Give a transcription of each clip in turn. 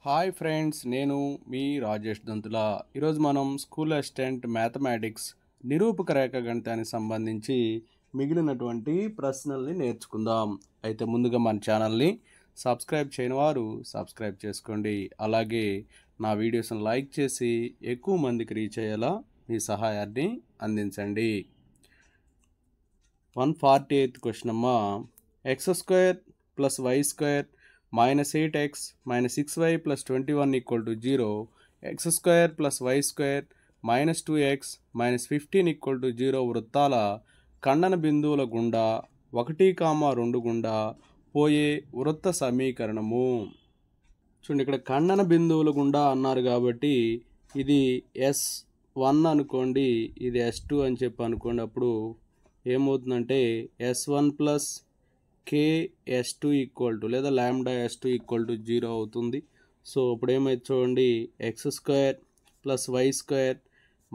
Hi friends, నేను మీ రాజేష్ దంతుల. ఈరోజు మనం స్కూల్ అసిస్టెంట్ మ్యాథమెటిక్స్ నిరూపక రేఖ గణితానికి సంబంధించి మిగిలినటువంటి ప్రశ్నల్ని నేర్చుకుందాం. అయితే ముందుగా మన ఛానల్ని సబ్స్క్రైబ్ చేయని వారు సబ్స్క్రైబ్ చేసుకోండి. అలాగే నా వీడియోస్ని లైక్ చేసి ఎక్కువ మందికి రీచ్ అయ్యేలా మీ సహాయాన్ని అందించండి. 148th క్వశ్చన్ అమ్మా. x² + y² minus 8x minus 6y plus 21 equal to 0, x² plus y² minus 2x minus 15 equal to 0 వృత్తాల ఖండన బిందువుల గుండా 1, 2 గుండా పోయే వృత్త సమీకరణము. చూడండి, ఇక్కడ ఖండన బిందువుల గుండా అన్నారు కాబట్టి ఇది S1 అనుకోండి, ఇది S2 అని చెప్పి అనుకోండి. అప్పుడు ఏమవుతుందంటే S1 plus KS2 equal to లేదా లాంబ్డా S2 ఈక్వల్ టు 0 అవుతుంది. సో ఇప్పుడు ఏమైతే చూడండి, x² plus y²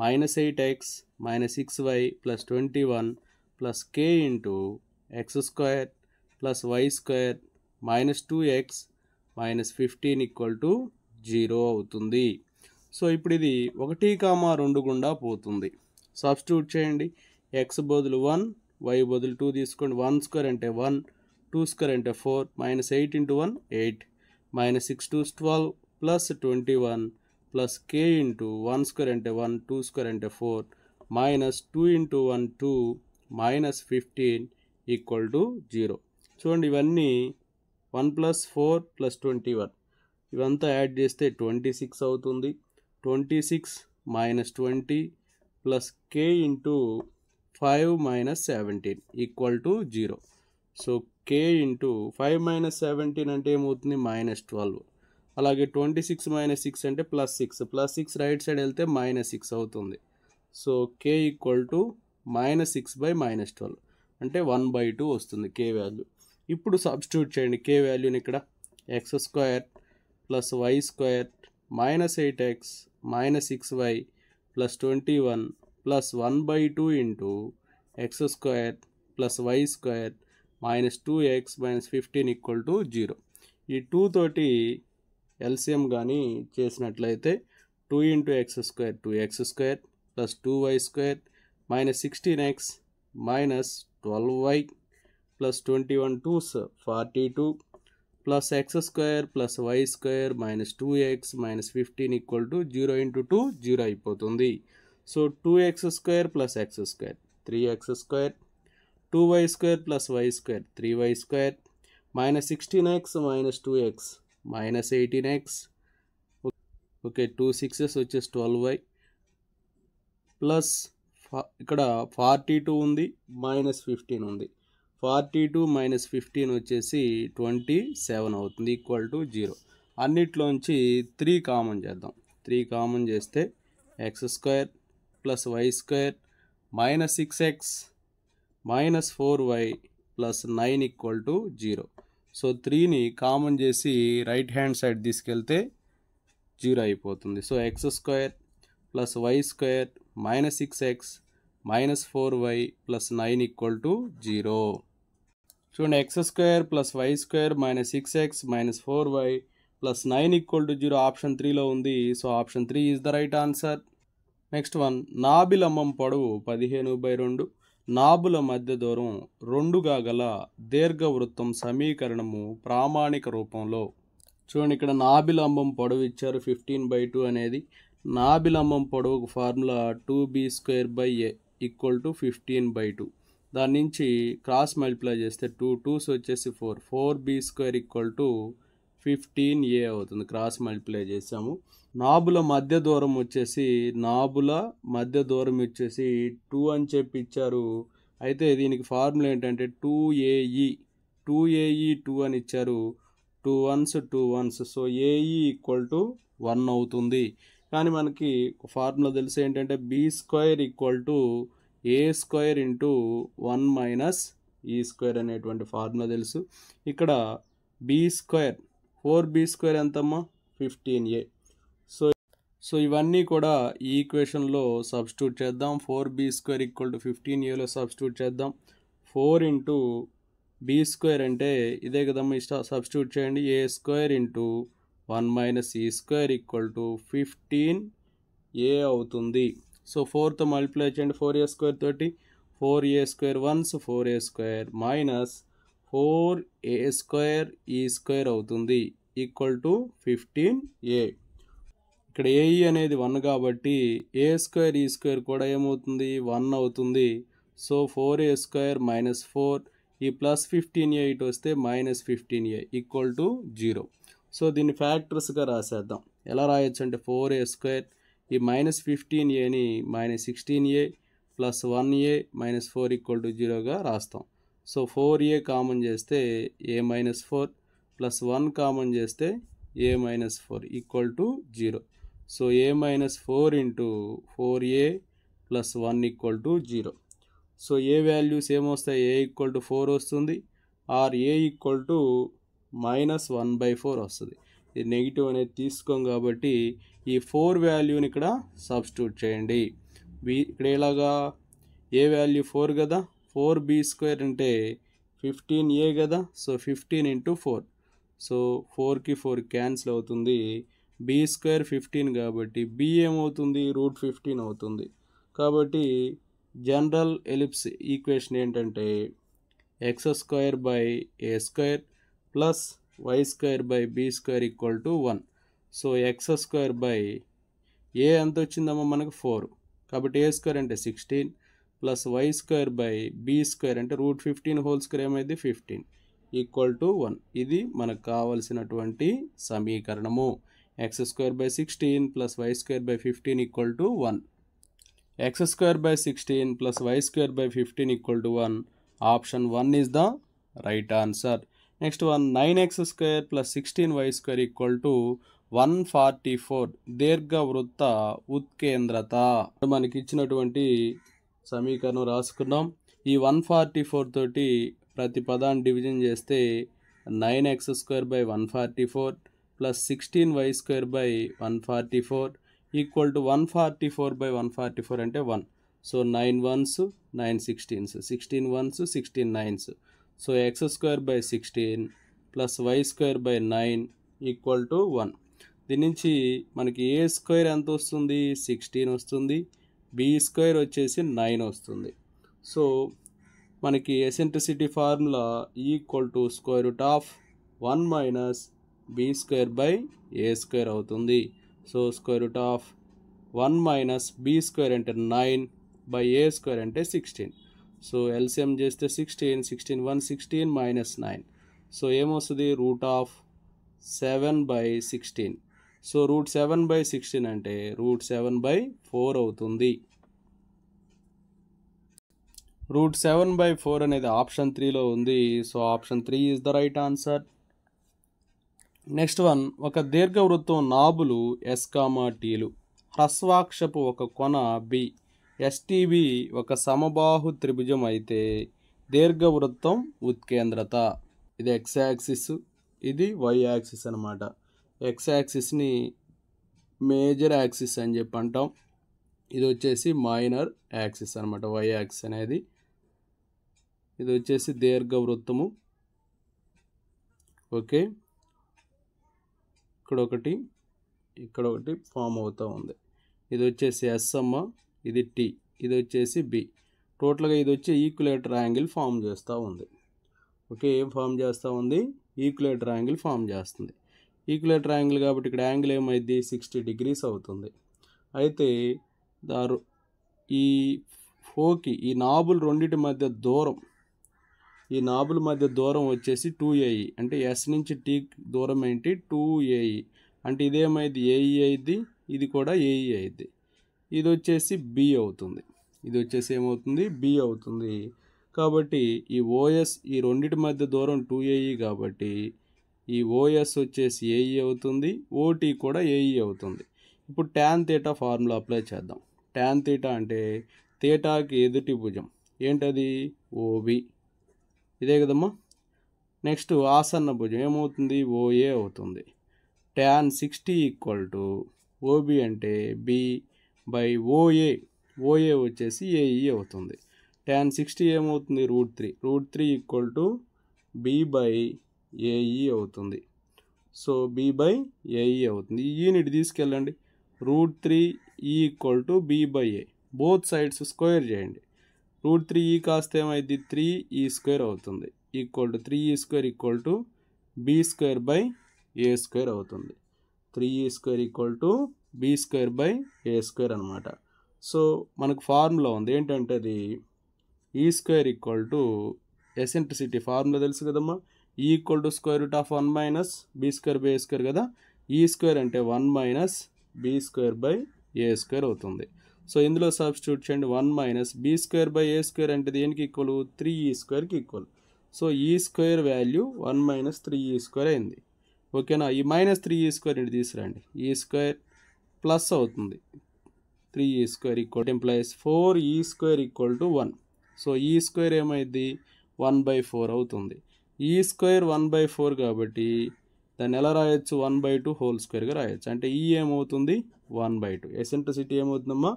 minus 8x minus 6y plus 21 plus k into x² plus y² minus 2x minus 15 equal to 0 అవుతుంది. సో ఇప్పుడు ఇది 1, 2 గుండా పోతుంది. సబ్స్టిట్యూట్ చేయండి. x బదులు 1, y బదులు 2 తీసుకోండి. 1² అంటే 1, 2² అంటే 4, minus 8 into 1 8, minus 6 2 12 plus 21 plus k into 1² అంటే 1, 2² అంటే 4, minus 2 into 1 2, minus 15 equal to 0. చూడండి, ఇవన్నీ 1 ప్లస్ 4 ప్లస్ 21 ఇవంతా యాడ్ చేస్తే 26 అవుతుంది. 26 minus 20 plus k into 5 minus 17 equal to 0. So k into 5 minus 17 అంటే ఏమవుతుంది, మైనస్ 12. అలాగే 26 మైనస్ 6 అంటే ప్లస్ 6, ప్లస్ 6 రైట్ సైడ్ వెళ్తే మైనస్ 6 అవుతుంది. So k equal to minus 6 by minus 12 అంటే 1/2 వస్తుంది k వాల్యూ. ఇప్పుడు సబ్స్టిట్యూట్ చేయండి k వాల్యూని. ఇక్కడ x² plus y² minus 8x minus 6y plus 21 plus 1/2 into x² plus y² minus 2x minus 15 equal to 0. ఈ 2 తోటి ఎల్సిఎం కానీ చేసినట్లయితే 2 into x² 2x² plus 2y² minus 16x minus 12y plus 21 2s 42 plus x² plus y² minus 2x minus 15 equal to 0 into 2 0 అయిపోతుంది. So 2x² plus x² 3x², 2y² plus y² 3y², minus 16x minus 2x minus 18x, okay 2 6s వచ్చేసి 12y plus ఇక్కడ 42 ఉంది minus 15 ఉంది. 42 minus 15 వచ్చేసి 27 అవుతుంది equal to 0. అన్నిట్లోంచి 3 common చేద్దాం. 3 common చేస్తే x² plus y² minus 6x minus 4y plus 9 equal to 0. So 3ని common చేసి రైట్ హ్యాండ్ సైడ్ తీసుకెళ్తే 0 అయిపోతుంది. So x² plus y² minus 6x minus 4y plus 9 equal to 0. చూడండి, x² plus y² minus 6x minus 4y plus 9 equal to 0 option 3లో ఉంది. So option 3 is the right answer. Next one, నాభిలంబం పొడవు 15/2, నాభుల మధ్య దూరం 2గా గల దీర్ఘవృత్తం సమీకరణము ప్రామాణిక రూపంలో. చూడండి, ఇక్కడ నాభిలంబం పొడవు ఇచ్చారు 15/2 అనేది. నాభిలంబం పొడవుకు ఫార్ములా 2b²/a ఈక్వల్ టు 15/2. దాని నుంచి క్రాస్ మల్టిప్లై చేస్తే 2 2s వచ్చేసి 4, 4b² ఈక్వల్ టు 15a అవుతుంది. క్రాస్ మల్టిప్లై చేసాము. నాభుల మధ్య దూరం వచ్చేసి 2 అని చెప్పి ఇచ్చారు. అయితే దీనికి ఫార్ములా ఏంటంటే 2ae 2 అని ఇచ్చారు. 2 1s. So ae equal to 1 అవుతుంది. కానీ మనకి ఫార్ములా తెలిసి ఏంటంటే b² equal to a² into 1 minus e² అనేటువంటి ఫార్ములా తెలుసు. ఇక్కడ b² 4b² ఎంతమ్మా, 15a. సో ఇవన్నీ కూడా ఈ ఈక్వేషన్లో సబ్స్టిట్యూట్ చేద్దాం. 4b² ఈక్వల్ టు 15aలో సబ్స్టిట్యూట్ చేద్దాం. 4 ఇంటూ b² అంటే ఇదే కదమ్మా, సబ్స్టిట్యూట్ చేయండి. a² ఇంటూ 1 మైనస్ ఈ స్క్వేర్ ఈక్వల్ టు 15a అవుతుంది. సో 4తో మల్టిప్లై చేయండి 4a స్క్వేర్ తోటి. 4a square once 4a square minus 4a square ఈ స్క్వేర్ అవుతుంది ఈక్వల్ టు 15a. ఇక్కడ ఏఈ అనేది 1 కాబట్టి ఏ స్క్వేర్ ఈ స్క్వేర్ కూడా ఏమవుతుంది 1 అవుతుంది. సో 4a స్క్వేర్ మైనస్ 4 ఈ ప్లస్ 15a ఇటు వస్తే minus 15a equal to 0. So దీన్ని ఫ్యాక్టర్స్గా రాసేద్దాం. ఎలా రాయొచ్చు అంటే 4a స్క్వేర్ ఈ మైనస్ 15aని minus 16a plus 1a minus 4 equal to 0గా రాస్తాం. సో 4a కామన్ చేస్తే a మైనస్ 4 ప్లస్ 1 కామన్ చేస్తే a minus 4 equal to 0. So a minus 4 into 4a plus 1 equal to 0. So ఏ వాల్యూస్ ఏమొస్తాయి? a equal to 4 వస్తుంది or a equal to minus 1/4 వస్తుంది. ఇది negative అనేది తీసుకోం కాబట్టి ఈ 4 వాల్యూని ఇక్కడ సబ్స్టిట్యూట్ చేయండి. ఇక్కడ ఎలాగా ఏ వాల్యూ 4 కదా, 4b స్క్వేర్ అంటే 15a కదా. So 15 into 4. సో 4కి 4 క్యాన్సిల్ అవుతుంది. b స్క్వేర్ 15 కాబట్టి b ఏమవుతుంది √15 అవుతుంది. కాబట్టి జనరల్ ఎలిప్స్ ఈక్వేషన్ ఏంటంటే x square by a square plus y square by b square equal to 1. So x square by a ఎంత వచ్చిందమ్మా మనకు 4 కాబట్టి ఏ స్క్వేర్ అంటే 16 plus y square by b square అంటే √15 హోల్ స్క్వేర్ ఏమైంది 15 equal to 1. ఇది మనకు కావాల్సినటువంటి సమీకరణము. X square by 16 plus y square by 15 equal to 1. x square by 16 plus y square by 15 equal to 1. Option 1 is the right answer. Next one, 9x square plus 16y square equal to 144. దీర్ఘ వృత్త ఉత్కేంద్రత. మనకి ఇచ్చినటువంటి సమీకరణం రాసుకున్నాం. ఈ 144 తోటి ప్రతి పదాన్ని డివిజన్ చేస్తే 9x square by 144 plus 16y square by 144 equal to 144 by 144 అంటే 1. So 9 1s 9 16s 16 1s 16 9s. So x square by 16 plus y square by 9 equal to 1. దీని నుంచి మనకి ఏ స్క్వేర్ ఎంత వస్తుంది 16 వస్తుంది, బి స్క్వేర్ వచ్చేసి 9 వస్తుంది. సో మనకి eccentricity formula equal to square root of 1 minus b square by a square అవుతుంది. So square root of 1 minus b square అంటే 9 బై ఏ స్క్వేర్ అంటే 16. సో ఎల్సిఎం చేస్తే 16 16 1 16 మైనస్ 9. సో ఏమొస్తుంది రూట్ ఆఫ్ 7/16. సో √7/16 అంటే √7/4 అవుతుంది. √7/4 అనేది option 3లో ఉంది. So option 3 is the right answer. Next one, ఒక దీర్ఘవృత్తం నాబులు S, Tలు, హ్రస్వాక్షపు ఒక కొన B, STB ఒక సమబాహు త్రిభుజం అయితే దీర్ఘవృత్తం ఉత్కేంద్రత. ఇది ఎక్స్ యాక్సిస్, ఇది వై యాక్సిస్ అనమాట. ఎక్స్ యాక్సిస్ని మేజర్ యాక్సిస్ అని చెప్పి అంటాం, ఇది వచ్చేసి మైనర్ యాక్సిస్ అనమాట. వై యాక్సిస్ అనేది ఇది వచ్చేసి దీర్ఘవృత్తము. ఓకే, ఇక్కడ ఒకటి ఫామ్ అవుతూ ఉంది. ఇది వచ్చేసి ఎస్ అమ్మ, ఇది టీ, ఇది వచ్చేసి బి. టోటల్గా ఇది వచ్చి ఈక్యులేటర్ యాంగిల్ ఫామ్ చేస్తూ ఉంది. ఓకే, ఏం ఫామ్ చేస్తూ ఉంది? ఈక్యులేటర్ యాంగిల్ ఫామ్ చేస్తుంది. ఈక్యులేటర్ యాంగిల్ కాబట్టి ఇక్కడ యాంగిల్ ఏమైంది 60 degrees అవుతుంది. అయితే ఈ ఫోకి ఈ నాబుల్ రెండింటి మధ్య దూరం, ఈ నాబుల మధ్య దూరం వచ్చేసి 2AE. అంటే ఎస్ నుంచి టీ దూరం ఏంటి 2AE. అంటే ఇదేమైంది ఏఈ అయింది, ఇది కూడా ఏఈ అయింది. ఇది వచ్చేసి బి అవుతుంది, ఇది వచ్చేసి ఏమవుతుంది బి అవుతుంది. కాబట్టి ఈ ఓఎస్ ఈ రెండింటి మధ్య దూరం 2AE కాబట్టి ఈ ఓఎస్ వచ్చేసి ఏఈ అవుతుంది, ఓటీ కూడా ఏఈ అవుతుంది. ఇప్పుడు tan θ ఫార్ములా అప్లై చేద్దాం. tan θ అంటే థీటాకి ఎదుటి భుజం ఏంటది ఓబి, ఇదే కదమ్మా. నెక్స్ట్ ఆసన్న భుజం ఏమవుతుంది ఓఏ అవుతుంది. tan 60 ఈక్వల్ టు ఓబి అంటే బి బై ఓఏ, ఓఏ వచ్చేసి ఏఈ అవుతుంది. tan 60 ఏమవుతుంది √3 equal to be by AE అవుతుంది. సో బి బై ఏఈ అవుతుంది. ఈని ఇటు తీసుకెళ్ళండి. √3e = b/a. Both sides square చేయండి. √3e కాస్త ఏమైంది 3e² అవుతుంది. =3e² b²/a² అవుతుంది. 3e² b²/a² అనమాట. సో మనకు ఫార్ములా ఉంది ఏంటంటే అది e² ఎసెంట్రిసిటీ ఫార్ములా తెలుసు కదమ్మా. e √1 - b²/a² కదా. e² అంటే 1 - b²/a² అవుతుంది. సో ఇందులో సబ్స్టిట్యూట్ చేయండి. 1 - b²/a² అంటే దేనికి ఈక్వల్ 3e²కి equal. So e² value 1 - 3e² అయింది. ఓకేనా. ఈ -3e² ఇంటి తీసుకురండి. e² ప్లస్ అవుతుంది. 3e² implies 4e² 1. So e² ఏమైంది 1/4 అవుతుంది. e² 1/4 కాబట్టి దాన్ని ఎలా రాయొచ్చు 1/2 రాయొచ్చు. అంటే ఈ ఏమవుతుంది 1/2. ఎసెంట్రిసిటీ ఏమవుతుందమ్మా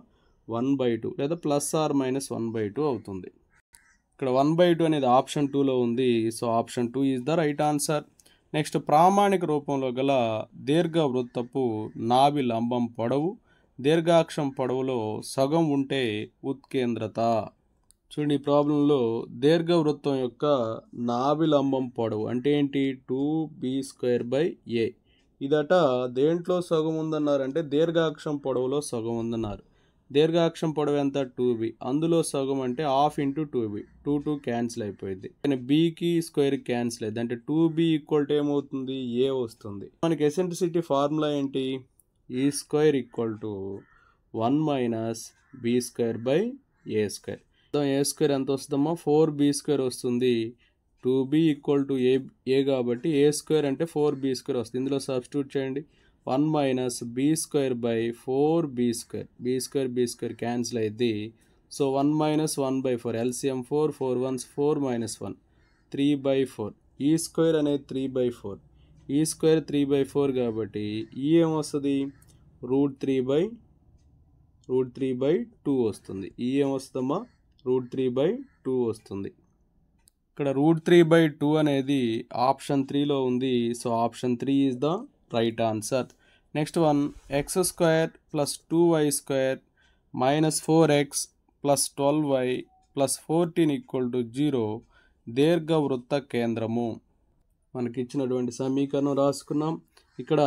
1/2 లేదా ±1/2 అవుతుంది. ఇక్కడ 1/2 అనేది ఆప్షన్ 2లో ఉంది. So option 2 is the right answer. Next ప్రామాణిక రూపంలో గల దీర్ఘవృత్తపు నాభి లంబం పొడవు దీర్ఘాక్షం పొడవులో సగం ఉంటే ఉత్కేంద్రత. చూడండి ఈ ప్రాబ్లంలో దీర్ఘవృత్తం యొక్క నాభి లంబం పొడవు అంటే ఏంటి 2b²/a. ఇదట దేంట్లో సగం ఉందన్నారంటే దీర్ఘాక్షం పొడవులో సగం ఉందన్నారు. దీర్ఘాక్షం పొడవు ఎంత 2b, అందులో సగం అంటే ½ × 2b. 2 క్యాన్సిల్ అయిపోయింది. బీకి స్క్వేర్ క్యాన్సిల్ అయింది. అంటే 2b = ఏమవుతుంది a వస్తుంది. మనకి ఎసెంట్రిసిటీ ఫార్ములా ఏంటి e² = 1 - b²/a². a² ఎంత వస్తుందమ్మా 4b² వస్తుంది. 2b = a కాబట్టి a² అంటే 4b² వస్తుంది. ఇందులో సబ్స్టిట్యూట్ చేయండి. 1 - b²/4b². b² క్యాన్సిల్ అయింది. So 1 - 1/4 LCM 4 4 1 4 -1 3/4. e² అనేది 3/4. e² 3/4 కాబట్టి ఈ ఏమొస్తుంది √3/2 వస్తుంది. ఈ ఏమొస్తుందమ్మా √3/2 వస్తుంది. ఇక్కడ √3/2 అనేది ఆప్షన్ 3లో ఉంది. So option 3 is the right answer. Next one x² + 2y² - 4x + 12y + 14 = 0 దీర్ఘవృత్త కేంద్రము. మనకి ఇచ్చినటువంటి సమీకరణం రాసుకున్నాం. ఇక్కడ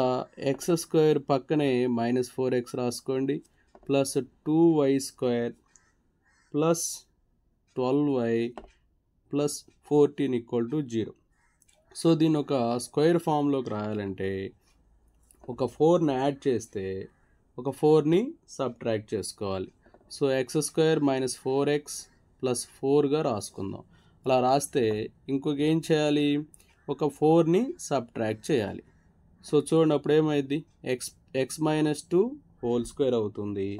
x² పక్కనే -4x రాసుకోండి plus 2y² plus 12y plus 14 = 0. So దీన్ని ఒక స్క్వేర్ ఫామ్లోకి రాయాలంటే ఒక 4ని యాడ్ చేస్తే ఒక 4ని సబ్ట్రాక్ట్ చేసుకోవాలి. So x² - 4x + 4గా రాసుకుందాం. అలా రాస్తే ఇంకొక ఏం చేయాలి ఒక 4ని సబ్ట్రాక్ట్ చేయాలి. సో చూడండి అప్పుడు ఏమైంది x - 2² అవుతుంది.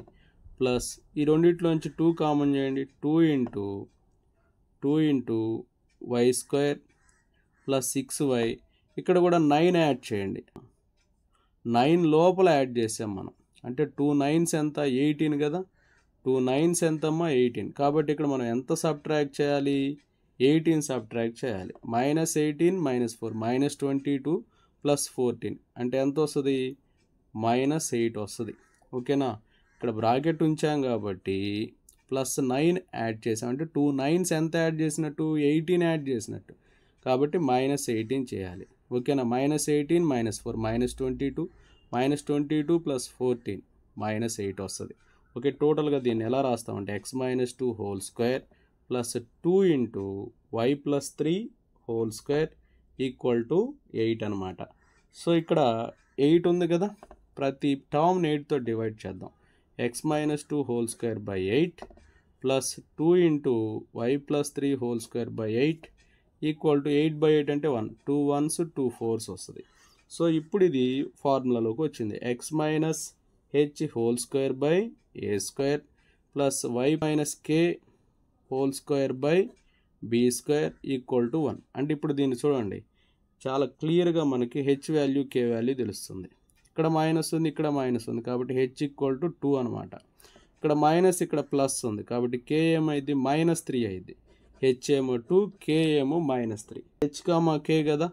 ప్లస్ ఈ రెండిట్లోంచి 2 కామన్ చేయండి. 2 × y² ప్లస్ 6y. ఇక్కడ కూడా 9 యాడ్ చేయండి. 9 లోపల యాడ్ చేసాం మనం. అంటే 2 9s ఎంత 18 కదా. 2 9s ఎంతమ్మా 18. కాబట్టి ఇక్కడ మనం ఎంత సబ్ట్రాక్ట్ చేయాలి 18 సబ్ట్రాక్ట్ చేయాలి. -18 - 4 -22 ప్లస్ 14 అంటే ఎంత వస్తుంది -8 వస్తుంది. ఓకేనా. ఇక్కడ బ్రాకెట్ ఉంచాం కాబట్టి ప్లస్ 9 యాడ్ చేసాం. అంటే 2 9s ఎంత యాడ్ చేసినట్టు 18 యాడ్ చేసినట్టు. కాబట్టి -18 చేయాలి. ఓకేనా. -18 - 4 -22 -22 ప్లస్ 14 -8 వస్తుంది. ఓకే. టోటల్గా దీన్ని ఎలా రాస్తామంటే x - 2² ప్లస్ 2 × y + 3² = 8 అనమాట. సో ఇక్కడ 8 ఉంది కదా. ప్రతి టర్మ్ని 8తో డివైడ్ చేద్దాం. x - 2²/8 ప్లస్ 2 × y + 3²/8 = 8/8 అంటే 1 2 1s 2 4s వస్తుంది. సో ఇప్పుడు ఇది ఫార్ములాలోకి వచ్చింది. x - h²/a² plus y - k² = 1. అంటే ఇప్పుడు దీన్ని చూడండి చాలా క్లియర్గా మనకి h వాల్యూ k వాల్యూ తెలుస్తుంది. ఇక్కడ మైనస్ ఉంది ఇక్కడ మైనస్ ఉంది కాబట్టి h = 2 అనమాట. ఇక్కడ మైనస్ ఇక్కడ ప్లస్ ఉంది కాబట్టి k ఏమైంది -3 అయింది. h ఏమో 2 k ఏమో -3. h, k కదా.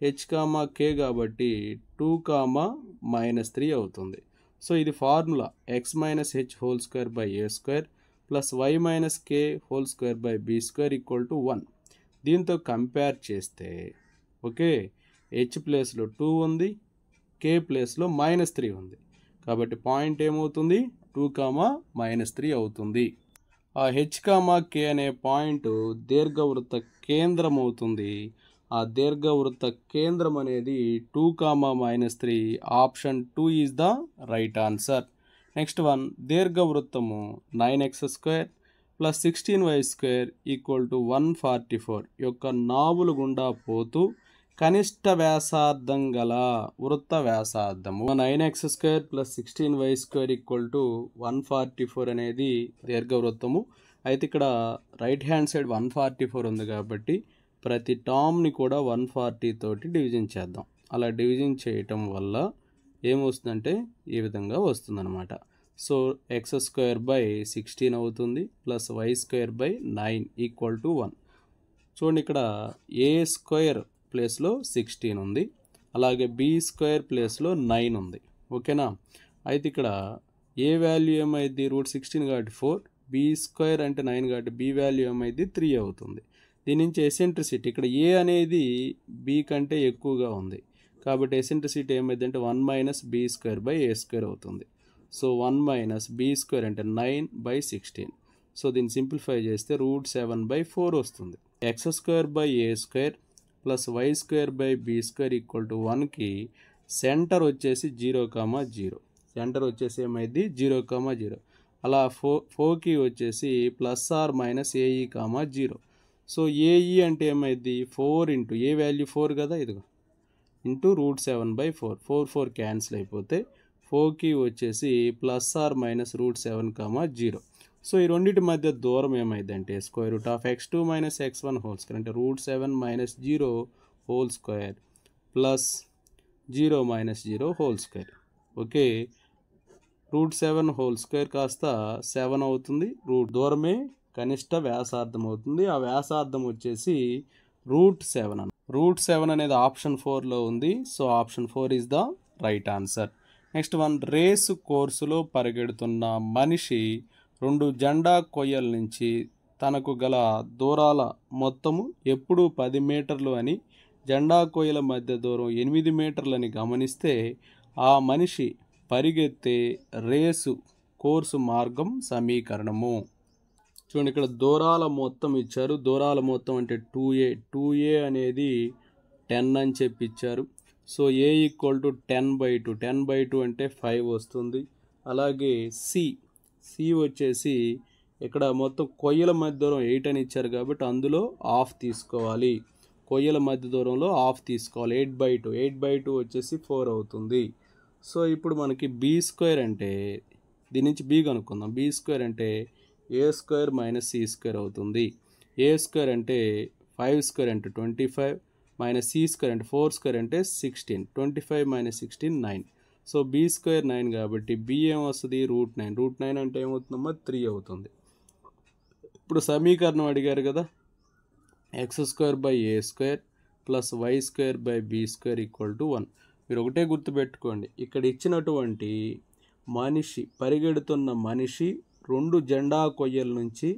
హెచ్ కామా కే కాబట్టి 2 కామా మైనస్ 3 అవుతుంది. సో ఇది formula x minus h whole square by a square plus y minus k whole square by b square equal to 1. దీంతో compare చేస్తే okay, H ప్లేస్లో 2 ఉంది, కే ప్లేస్లో -3 ఉంది. కాబట్టి పాయింట్ ఏమవుతుంది, 2 కామా -3 అవుతుంది. ఆ హెచ్ కామా కే అనే పాయింట్ దీర్ఘవృత్త కేంద్రం అవుతుంది. ఆ దీర్ఘవృత్త కేంద్రం అనేది 2 comma -3, option 2 is the right answer. Next one, దీర్ఘవృత్తము 9x² plus 16y² equal to 144 యొక్క నావులు గుండా పోతూ కనిష్ట వ్యాసార్థం గల వృత్త వ్యాసార్థము 9x² plus 16y² equal to 144 అనేది దీర్ఘవృత్తము. అయితే ఇక్కడ రైట్ హ్యాండ్ సైడ్ 144 ఉంది కాబట్టి ప్రతి టర్మ్ని కూడా 140 తోటి డివిజన్ చేద్దాం. అలా డివిజన్ చేయటం వల్ల ఏమొస్తుందంటే ఈ విధంగా వస్తుందన్నమాట. సో x² బై 16 అవుతుంది plus y² by 9 equal to 1. చూడండి, ఇక్కడ a² ప్లేస్లో 16 ఉంది, అలాగే b² ప్లేస్లో 9 ఉంది. ఓకేనా? అయితే ఇక్కడ ఏ వాల్యూ ఏమైంది, √16 కాబట్టి 4, b² అంటే 9 కాబట్టి b వాల్యూ ఏమైంది 3 అవుతుంది. దీని నుంచి ఎసెంట్రిసిటీ ఇక్కడ ఏ అనేది b కంటే ఎక్కువగా ఉంది కాబట్టి ఎసెంట్రిసిటీ ఏమైంది అంటే 1 మైనస్ b² బై a² అవుతుంది. సో 1 మైనస్ b² అంటే 9/16. సో దీన్ని సింప్లిఫై చేస్తే √7/4 వస్తుంది. x² by a² plus y² by b² equal to 1కి సెంటర్ వచ్చేసి 0,0. సెంటర్ వచ్చేసి ఏమైంది 0,0. అలా 4కి వచ్చేసి plus r minus AE,0. So AE అంటే ఏమైంది 4 ఇంటూ ఏ వాల్యూ 4 కదా, ఇదిగో ఇంటూ √7/4. 4 క్యాన్సిల్ అయిపోతే 4కి వచ్చేసి ప్లస్ ఆర్ మైనస్ √7,0. సో ఈ రెండింటి మధ్య దూరం ఏమైందంటే √x2 minus x1 whole square అంటే √7 minus 0 whole square plus 0 minus 0 whole square. Okay, √7 whole square కాస్త 7 అవుతుంది. దూరమే కనిష్ట వ్యాసార్థం అవుతుంది. ఆ వ్యాసార్థం వచ్చేసి √7. √7 అనేది ఆప్షన్ 4లో ఉంది. So option 4 is the right answer. Next one, race కోర్సులో పరిగెడుతున్న మనిషి 2 జెండా కొయ్యల నుంచి తనకు గల దూరాల మొత్తము ఎప్పుడు 10 మీటర్లు అని, జెండా కొయ్యల మధ్య దూరం 8 మీటర్లని గమనిస్తే ఆ మనిషి పరిగెత్తే రేసు కోర్సు మార్గం సమీకరణము. చూడండి, ఇక్కడ దూరాల మొత్తం ఇచ్చారు. దూరాల మొత్తం అంటే 2a అనేది 10 అని చెప్పి ఇచ్చారు. So a equal to 10/2. 10/2 అంటే 5 వస్తుంది. అలాగే సి వచ్చేసి ఇక్కడ మొత్తం కొయ్యల మధ్య దూరం 8 అని ఇచ్చారు కాబట్టి అందులో హాఫ్ తీసుకోవాలి. కొయ్యల మధ్య దూరంలో హాఫ్ తీసుకోవాలి. 8/2. 8/2 వచ్చేసి 4 అవుతుంది. సో ఇప్పుడు మనకి b² అంటే దీని నుంచి b కనుక్కుందాం. b² అంటే a² మైనస్ c² అవుతుంది. a² అంటే 5² అంటే 25 మైనస్ c² అంటే 4² అంటే 16. 25 మైనస్ 16 9. సో b² 9 కాబట్టి b ఏమొస్తుంది √9. √9 అంటే ఏమవుతుందమ్మా 3 అవుతుంది. ఇప్పుడు సమీకరణం అడిగారు కదా, x² by a² plus y² by b² equal to 1. మీరు ఒకటే గుర్తుపెట్టుకోండి, ఇక్కడ ఇచ్చినటువంటి మనిషి పరిగెడుతున్న మనిషి 2 జెండా కొయ్యల నుంచి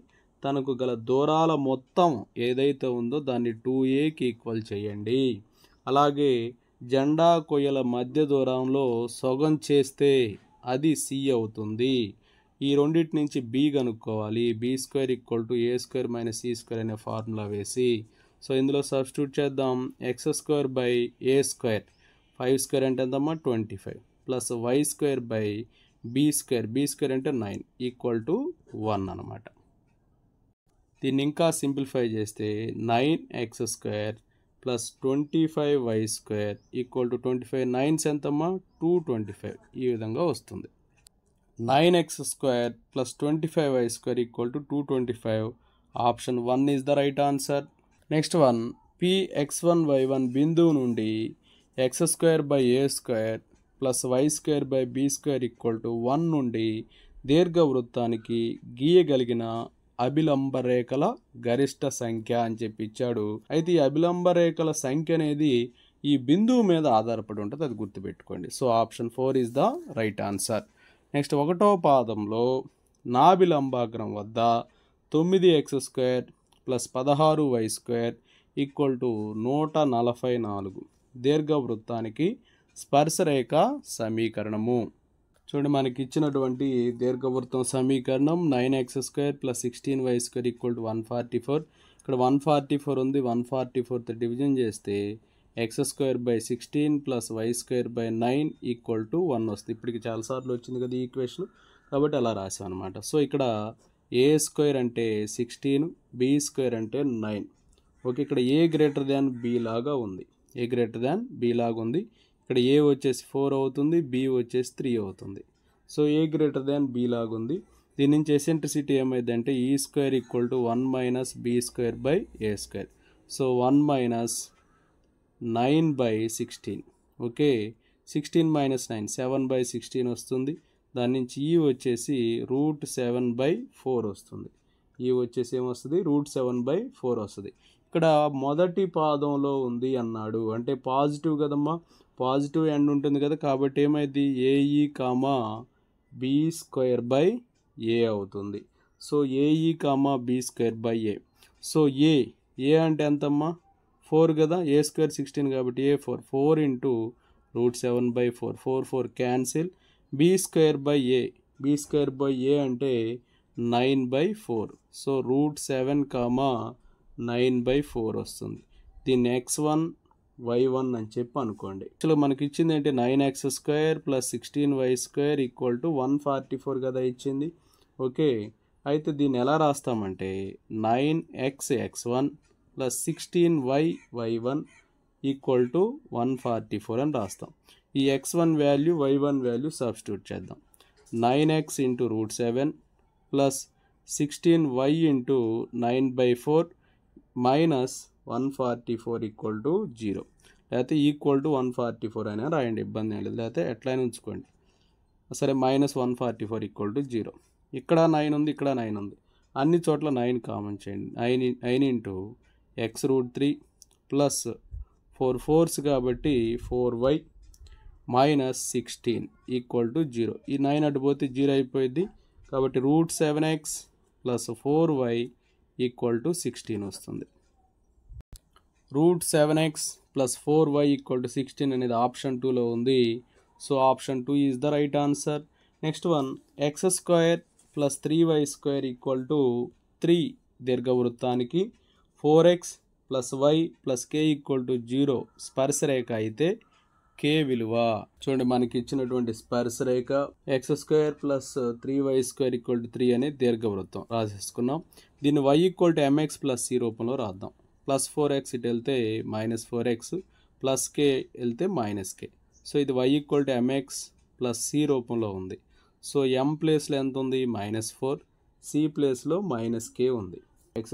తనకు గల దూరాల మొత్తం ఏదైతే ఉందో దాన్ని 2aకి ఈక్వల్ చేయండి. అలాగే జెండా కొయ్యల మధ్య దూరంలో సగం చేస్తే అది c అవుతుంది. ఈ రెండింటి నుంచి b కనుక్కోవాలి. b² equal to a² minus c² అనే ఫార్ములా వేసి, సో ఇందులో సబ్స్టిట్యూట్ చేద్దాం. x² బై a², 5² అంటే ఎంతమ్మా 25 ప్లస్ y² బై b² అంటే 9 ఈక్వల్ టు 1 అనమాట. దీన్ని ఇంకా సింప్లిఫై చేస్తే 9x² plus 25y² equal to 25. 9s ఎంతమ్మా 225. ఈ విధంగా వస్తుంది. 9x² plus 25y² equal to 225. Option 1 is the right answer. Next one, Px1y1 బిందువు నుండి x² by a² plus y² by b² equal to 1 నుండి దీర్ఘవృత్తానికి గీయగలిగిన అభిలంబ రేఖల గరిష్ట సంఖ్య అని చెప్పి ఇచ్చాడు. అయితే ఈ అభిలంబ రేఖల సంఖ్య అనేది ఈ బిందువు మీద ఆధారపడి ఉంటుంది, అది గుర్తుపెట్టుకోండి. So option 4 is the right answer. Next 1వ పాదంలో నాభి లంబాగ్రం వద్ద 9x² plus 16y² equal to 144 దీర్ఘవృత్తానికి స్పర్శరేఖ సమీకరణము. చూడండి, మనకి ఇచ్చినటువంటి దీర్ఘవృత్తం సమీకరణం 9x² plus 16y² equal to 144. ఇక్కడ 144 ఉంది, 144తో డివిజన్ చేస్తే x²/16 plus y²/9 equal to 1 వస్తుంది. ఇప్పటికి చాలాసార్లు వచ్చింది కదా ఈ ఈక్వేషన్, కాబట్టి అలా రాసాం అనమాట. సో ఇక్కడ a² అంటే 16, b² అంటే 9. ఓకే, ఇక్కడ a గ్రేటర్ దాన్ b లాగా ఉంది, a గ్రేటర్ దాన్ b లాగా ఉంది. ఇక్కడ a వచ్చేసి 4 అవుతుంది, b వచ్చేసి 3 అవుతుంది. So a greater than b లాగా ఉంది. దీని నుంచి ఎసెంట్రిసిటీ ఏమైందంటే e² equal to 1 minus b²/a². So 1 minus 9/16. Okay, 16 minus 9 7/16 వస్తుంది. దాని నుంచి ఈ వచ్చేసి √7/4 వస్తుంది. ఈ వచ్చేసి ఏమొస్తుంది, √7/4 వస్తుంది. ఇక్కడ మొదటి పాదంలో ఉంది అన్నాడు అంటే పాజిటివ్ కదమ్మా, పాజిటివ్ ఎండ్ ఉంటుంది కదా, కాబట్టి ఏమైంది ఏఈ కామా b²/a అవుతుంది. So a e comma b²/a. So a అంటే ఎంతమ్మా 4 కదా, a² 16 కాబట్టి a4 4 ఇంటూ √7/4 4 క్యాన్సిల్. b²/a అంటే 9/4. సో √7 కామా 9/4 వస్తుంది. దీన్ని x1 y1 అని చెప్పి అనుకోండి. అసలు మనకి ఇచ్చింది ఏంటి 9x² plus 16y² equal to 144 కదా ఇచ్చింది. ఓకే, అయితే దీన్ని ఎలా రాస్తామంటే 9xx1 plus 16y1 equal to 144 అని రాస్తాం. ఈ x1 value y1 value substitute చేద్దాం. 9x into √7 plus 16y into 9/4 minus 144 equal to 0, లేకపోతే ఈక్వల్ టు 144 అయినా రాయండి, ఇబ్బంది ఏం లేదు, లేకపోతే ఎట్లయినా ఉంచుకోండి. సరే, మైనస్ 144 ఈక్వల్ టు 0. ఇక్కడ 9 ఉంది, ఇక్కడ 9 ఉంది, అన్ని చోట్ల 9 కామన్ చేయండి. 9 ఇంటూ x√3 ప్లస్ 4 4s కాబట్టి 4y మైనస్ 16 ఈక్వల్ టు 0. ఈ 9 అటు పోతే 0 అయిపోయింది, కాబట్టి √7x plus 4y equal to 16 వస్తుంది. √7x plus 4y equal to 16 అనేది ఆప్షన్ 2లో ఉంది. So option 2 is the right answer. Next one x² plus 3y² equal to 3 దీర్ఘవృత్తానికి 4x plus y plus k equal to 0 స్పర్శరేఖ అయితే k విలువ. చూడండి, మనకి ఇచ్చినటువంటి స్పర్శరేఖ x² plus 3y² equal to 3 అనే దీర్ఘవృత్తం రాసేసుకున్నాం. దీన్ని y equal to mx plus c రూపంలో రాద్దాం. ప్లస్ 4x ఇటు వెళ్తే మైనస్ 4x, ప్లస్ k వెళ్తే మైనస్ k. సో ఇది y equal to mx plus c రూపంలో ఉంది. సో m ప్లేస్లో ఎంత ఉంది -4, c ప్లేస్లో -k ఉంది. x²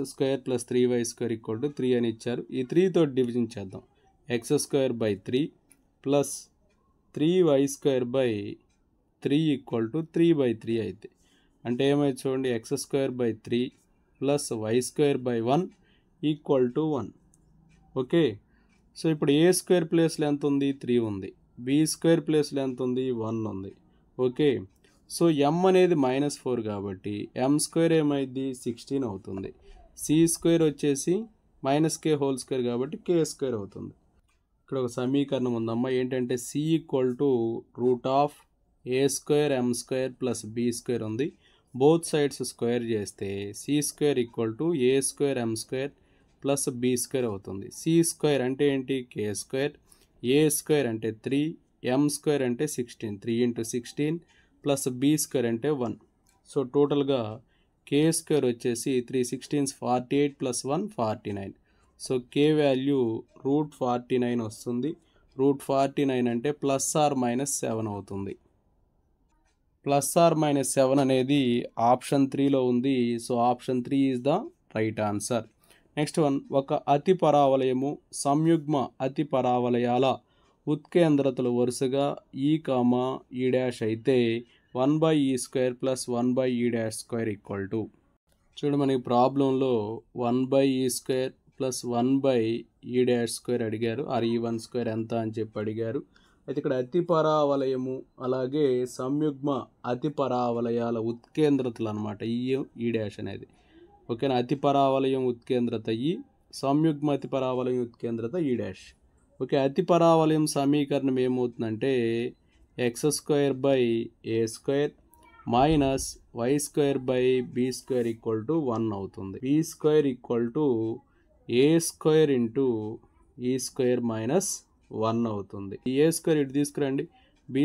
plus 3y² equal to 3 అని ఇచ్చారు. ఈ 3తో డివిజన్ చేద్దాం. x²/3 plus 3y²/3 equal to 3/3 అయితే అంటే ఏమైతే చూడండి, x²/3 plus y²/1 equal to 1. Okay, so ఇప్పుడు a² ప్లేస్లో ఎంత ఉంది, 3 ఉంది. b² ప్లేస్లో ఎంత ఉంది, 1 ఉంది. ఓకే, సో m అనేది -4 కాబట్టి m² ఏమైంది 16 అవుతుంది. c² వచ్చేసి -k² కాబట్టి k² అవుతుంది. ఇక్కడ ఒక సమీకరణం ఉందమ్మా, ఏంటంటే c equal to √a²m² plus b² ఉంది. బోత్ సైడ్స్ స్క్వేర్ చేస్తే c² equal to a²m² plus b² అవుతుంది. c² అంటే ఏంటి, k², a² అంటే 3, m² అంటే 16, 3 ఇంటూ 16 ప్లస్ b² అంటే 1. సో టోటల్గా k² వచ్చేసి 3 16s 48 plus 1 49. So k value √49 వస్తుంది. √49 అంటే ప్లస్ ఆర్ మైనస్ 7 అవుతుంది. ప్లస్ ఆర్ మైనస్ 7 అనేది ఆప్షన్ 3లో ఉంది. So option 3 is the right answer. Next one, ఒక అతి పరావలయము సంయుగ్మ అతి పరావలయాల ఉత్కేంద్రతలు వరుసగా e, e' అయితే 1/e² plus 1/e' square equal to. చూడండి, మనకి ప్రాబ్లంలో 1/e² ప్లస్ 1/e' అడిగారు. ఆర్ e1² ఎంత అని చెప్పి అడిగారు. అయితే ఇక్కడ అతిపరావలయము అలాగే సంయుగ్మ అతిపరావలయాల ఉత్కేంద్రతలు అనమాట ఈ డాష్ అనేది. ఓకేనా, అతిపరావలయం ఉత్కేంద్రత ఈ, సంయుగ్మ అతిపరావలయం ఉత్కేంద్రత ఈ డాష్. ఓకే, అతిపరావలయం సమీకరణం ఏమవుతుందంటే x² మైనస్ y²/b² = 1 అవుతుంది. b² = a² into e² minus 1 అవుతుంది. ఈ a² ఇటు తీసుకురండి. b²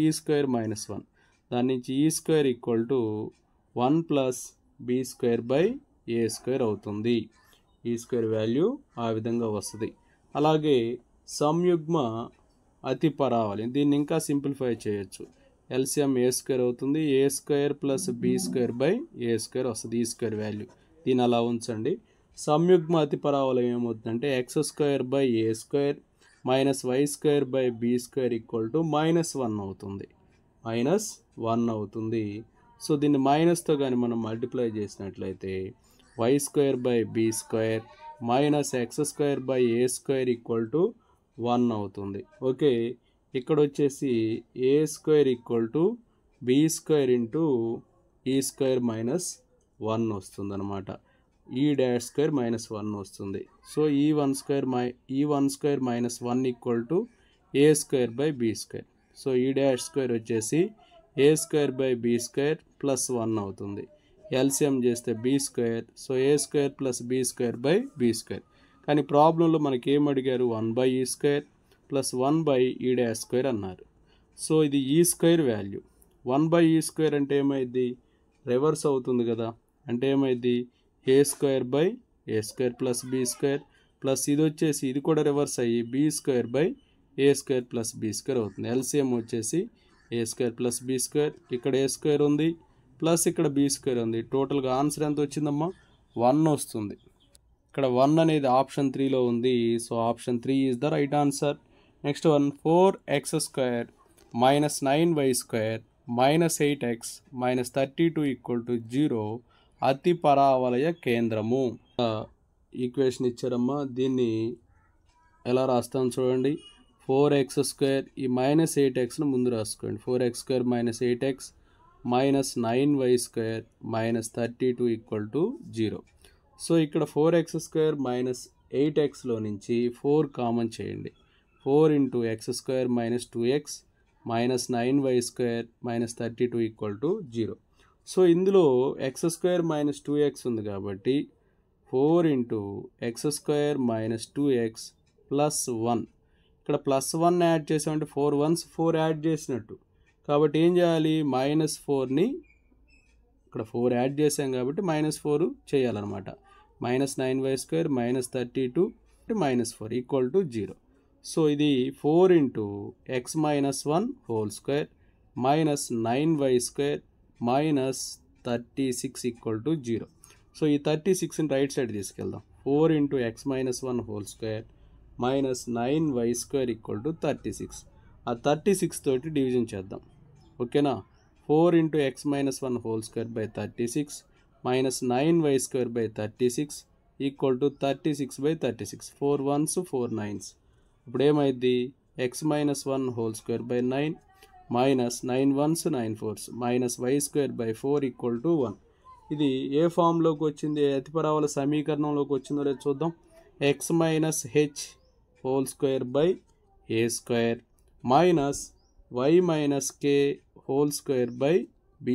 e² minus 1. దాని నుంచి e² = 1 ప్లస్ b²/a² అవుతుంది. e² వాల్యూ ఆ విధంగా వస్తుంది. అలాగే సంయుగ్మ అతిపరావలయం దీన్ని ఇంకా సింప్లిఫై చేయొచ్చు. ఎల్సిఎం a² అవుతుంది. a² ప్లస్ b²/a² వస్తుంది e² వాల్యూ. దీని అలా ఉంచండి. సంయుగ్మ అతిపరావలయం ఏమవుతుందంటే x² మైనస్ y²/b² = -1 అవుతుంది. -1 అవుతుంది. సో దీన్ని మైనస్తో కానీ మనం మల్టిప్లై చేసినట్లయితే y²/b² మైనస్ x²/a² = 1 అవుతుంది. ఓకే, ఇక్కడ వచ్చేసి a² b² into e² minus 1 వస్తుంది అనమాట. e' మైనస్ 1 వస్తుంది. So e1² minus 1 = a²/b². So e' వచ్చేసి a²/b² ప్లస్ 1 అవుతుంది. ఎల్సిఎం చేస్తే b². So a² plus b²/b². కానీ ప్రాబ్లంలో మనకి ఏం అడిగారు, 1/e² ప్లస్ 1/e' అన్నారు. సో ఇది e² వాల్యూ. 1/e² అంటే ఏమైంది, రివర్స్ అవుతుంది కదా. అంటే ఏమైంది, a²/a² ప్లస్ b² ప్లస్ ఇది వచ్చేసి ఇది కూడా రివర్స్ అయ్యి b²/a² ప్లస్ b² అవుతుంది. ఎల్సిఎం వచ్చేసి a² ప్లస్ b². ఇక్కడ a² ఉంది ప్లస్ ఇక్కడ b² ఉంది. టోటల్గా ఆన్సర్ ఎంత వచ్చిందమ్మా, 1 వస్తుంది. ఇక్కడ 1 అనేది ఆప్షన్ 3లో ఉంది. So option 3 is the right answer. Next one, 4x² minus 9y² minus 8x minus 32 = 0 అతిపరావలయ కేంద్రము. ఈక్వేషన్ ఇచ్చారమ్మా, దీన్ని ఎలా రాస్తాం చూడండి. 4x² ఈ మైనస్ 8xను ముందు రాసుకోండి. 4x² minus 8x minus 9y² minus 32 = 0. So ఇక్కడ 4x² మైనస్ 8xలో నుంచి 4 కామన్ చేయండి. 4 into x² minus 2x minus 9y² minus 32 = 0. So ఇందులో x² మైనస్ 2x ఉంది కాబట్టి 4 into x² minus 2x plus 1. ఇక్కడ ప్లస్ 1 యాడ్ చేసామంటే 4 1s 4 యాడ్ చేసినట్టు. కాబట్టి ఏం చేయాలి, -4ని ఇక్కడ 4 యాడ్ చేసాం కాబట్టి -4 చేయాలన్నమాట. Minus 9y² minus 32 -4 = 0. సో ఇది 4 into x minus 1 whole square minus 9y² minus 36 = 0. So ఈ 36ని రైట్ సైడ్ తీసుకెళ్దాం. 4 into x minus 1 whole square minus 9y² = 36. ఆ 36 తోటి డివిజన్ చేద్దాం. ఓకేనా, 4 into x minus 1 whole square by 36 minus 9y²/36 = 36/36. 4 1s 4 9s. ఇప్పుడు ఏమైంది, x minus 1 whole square by 9 minus 9 1s 9 4s minus y²/4 = 1. ఇది ఏ ఫామ్లోకి వచ్చింది, అతిపరావల సమీకరణంలోకి వచ్చిందో లేదో చూద్దాం. x minus h whole square by a² minus y minus k whole square by b²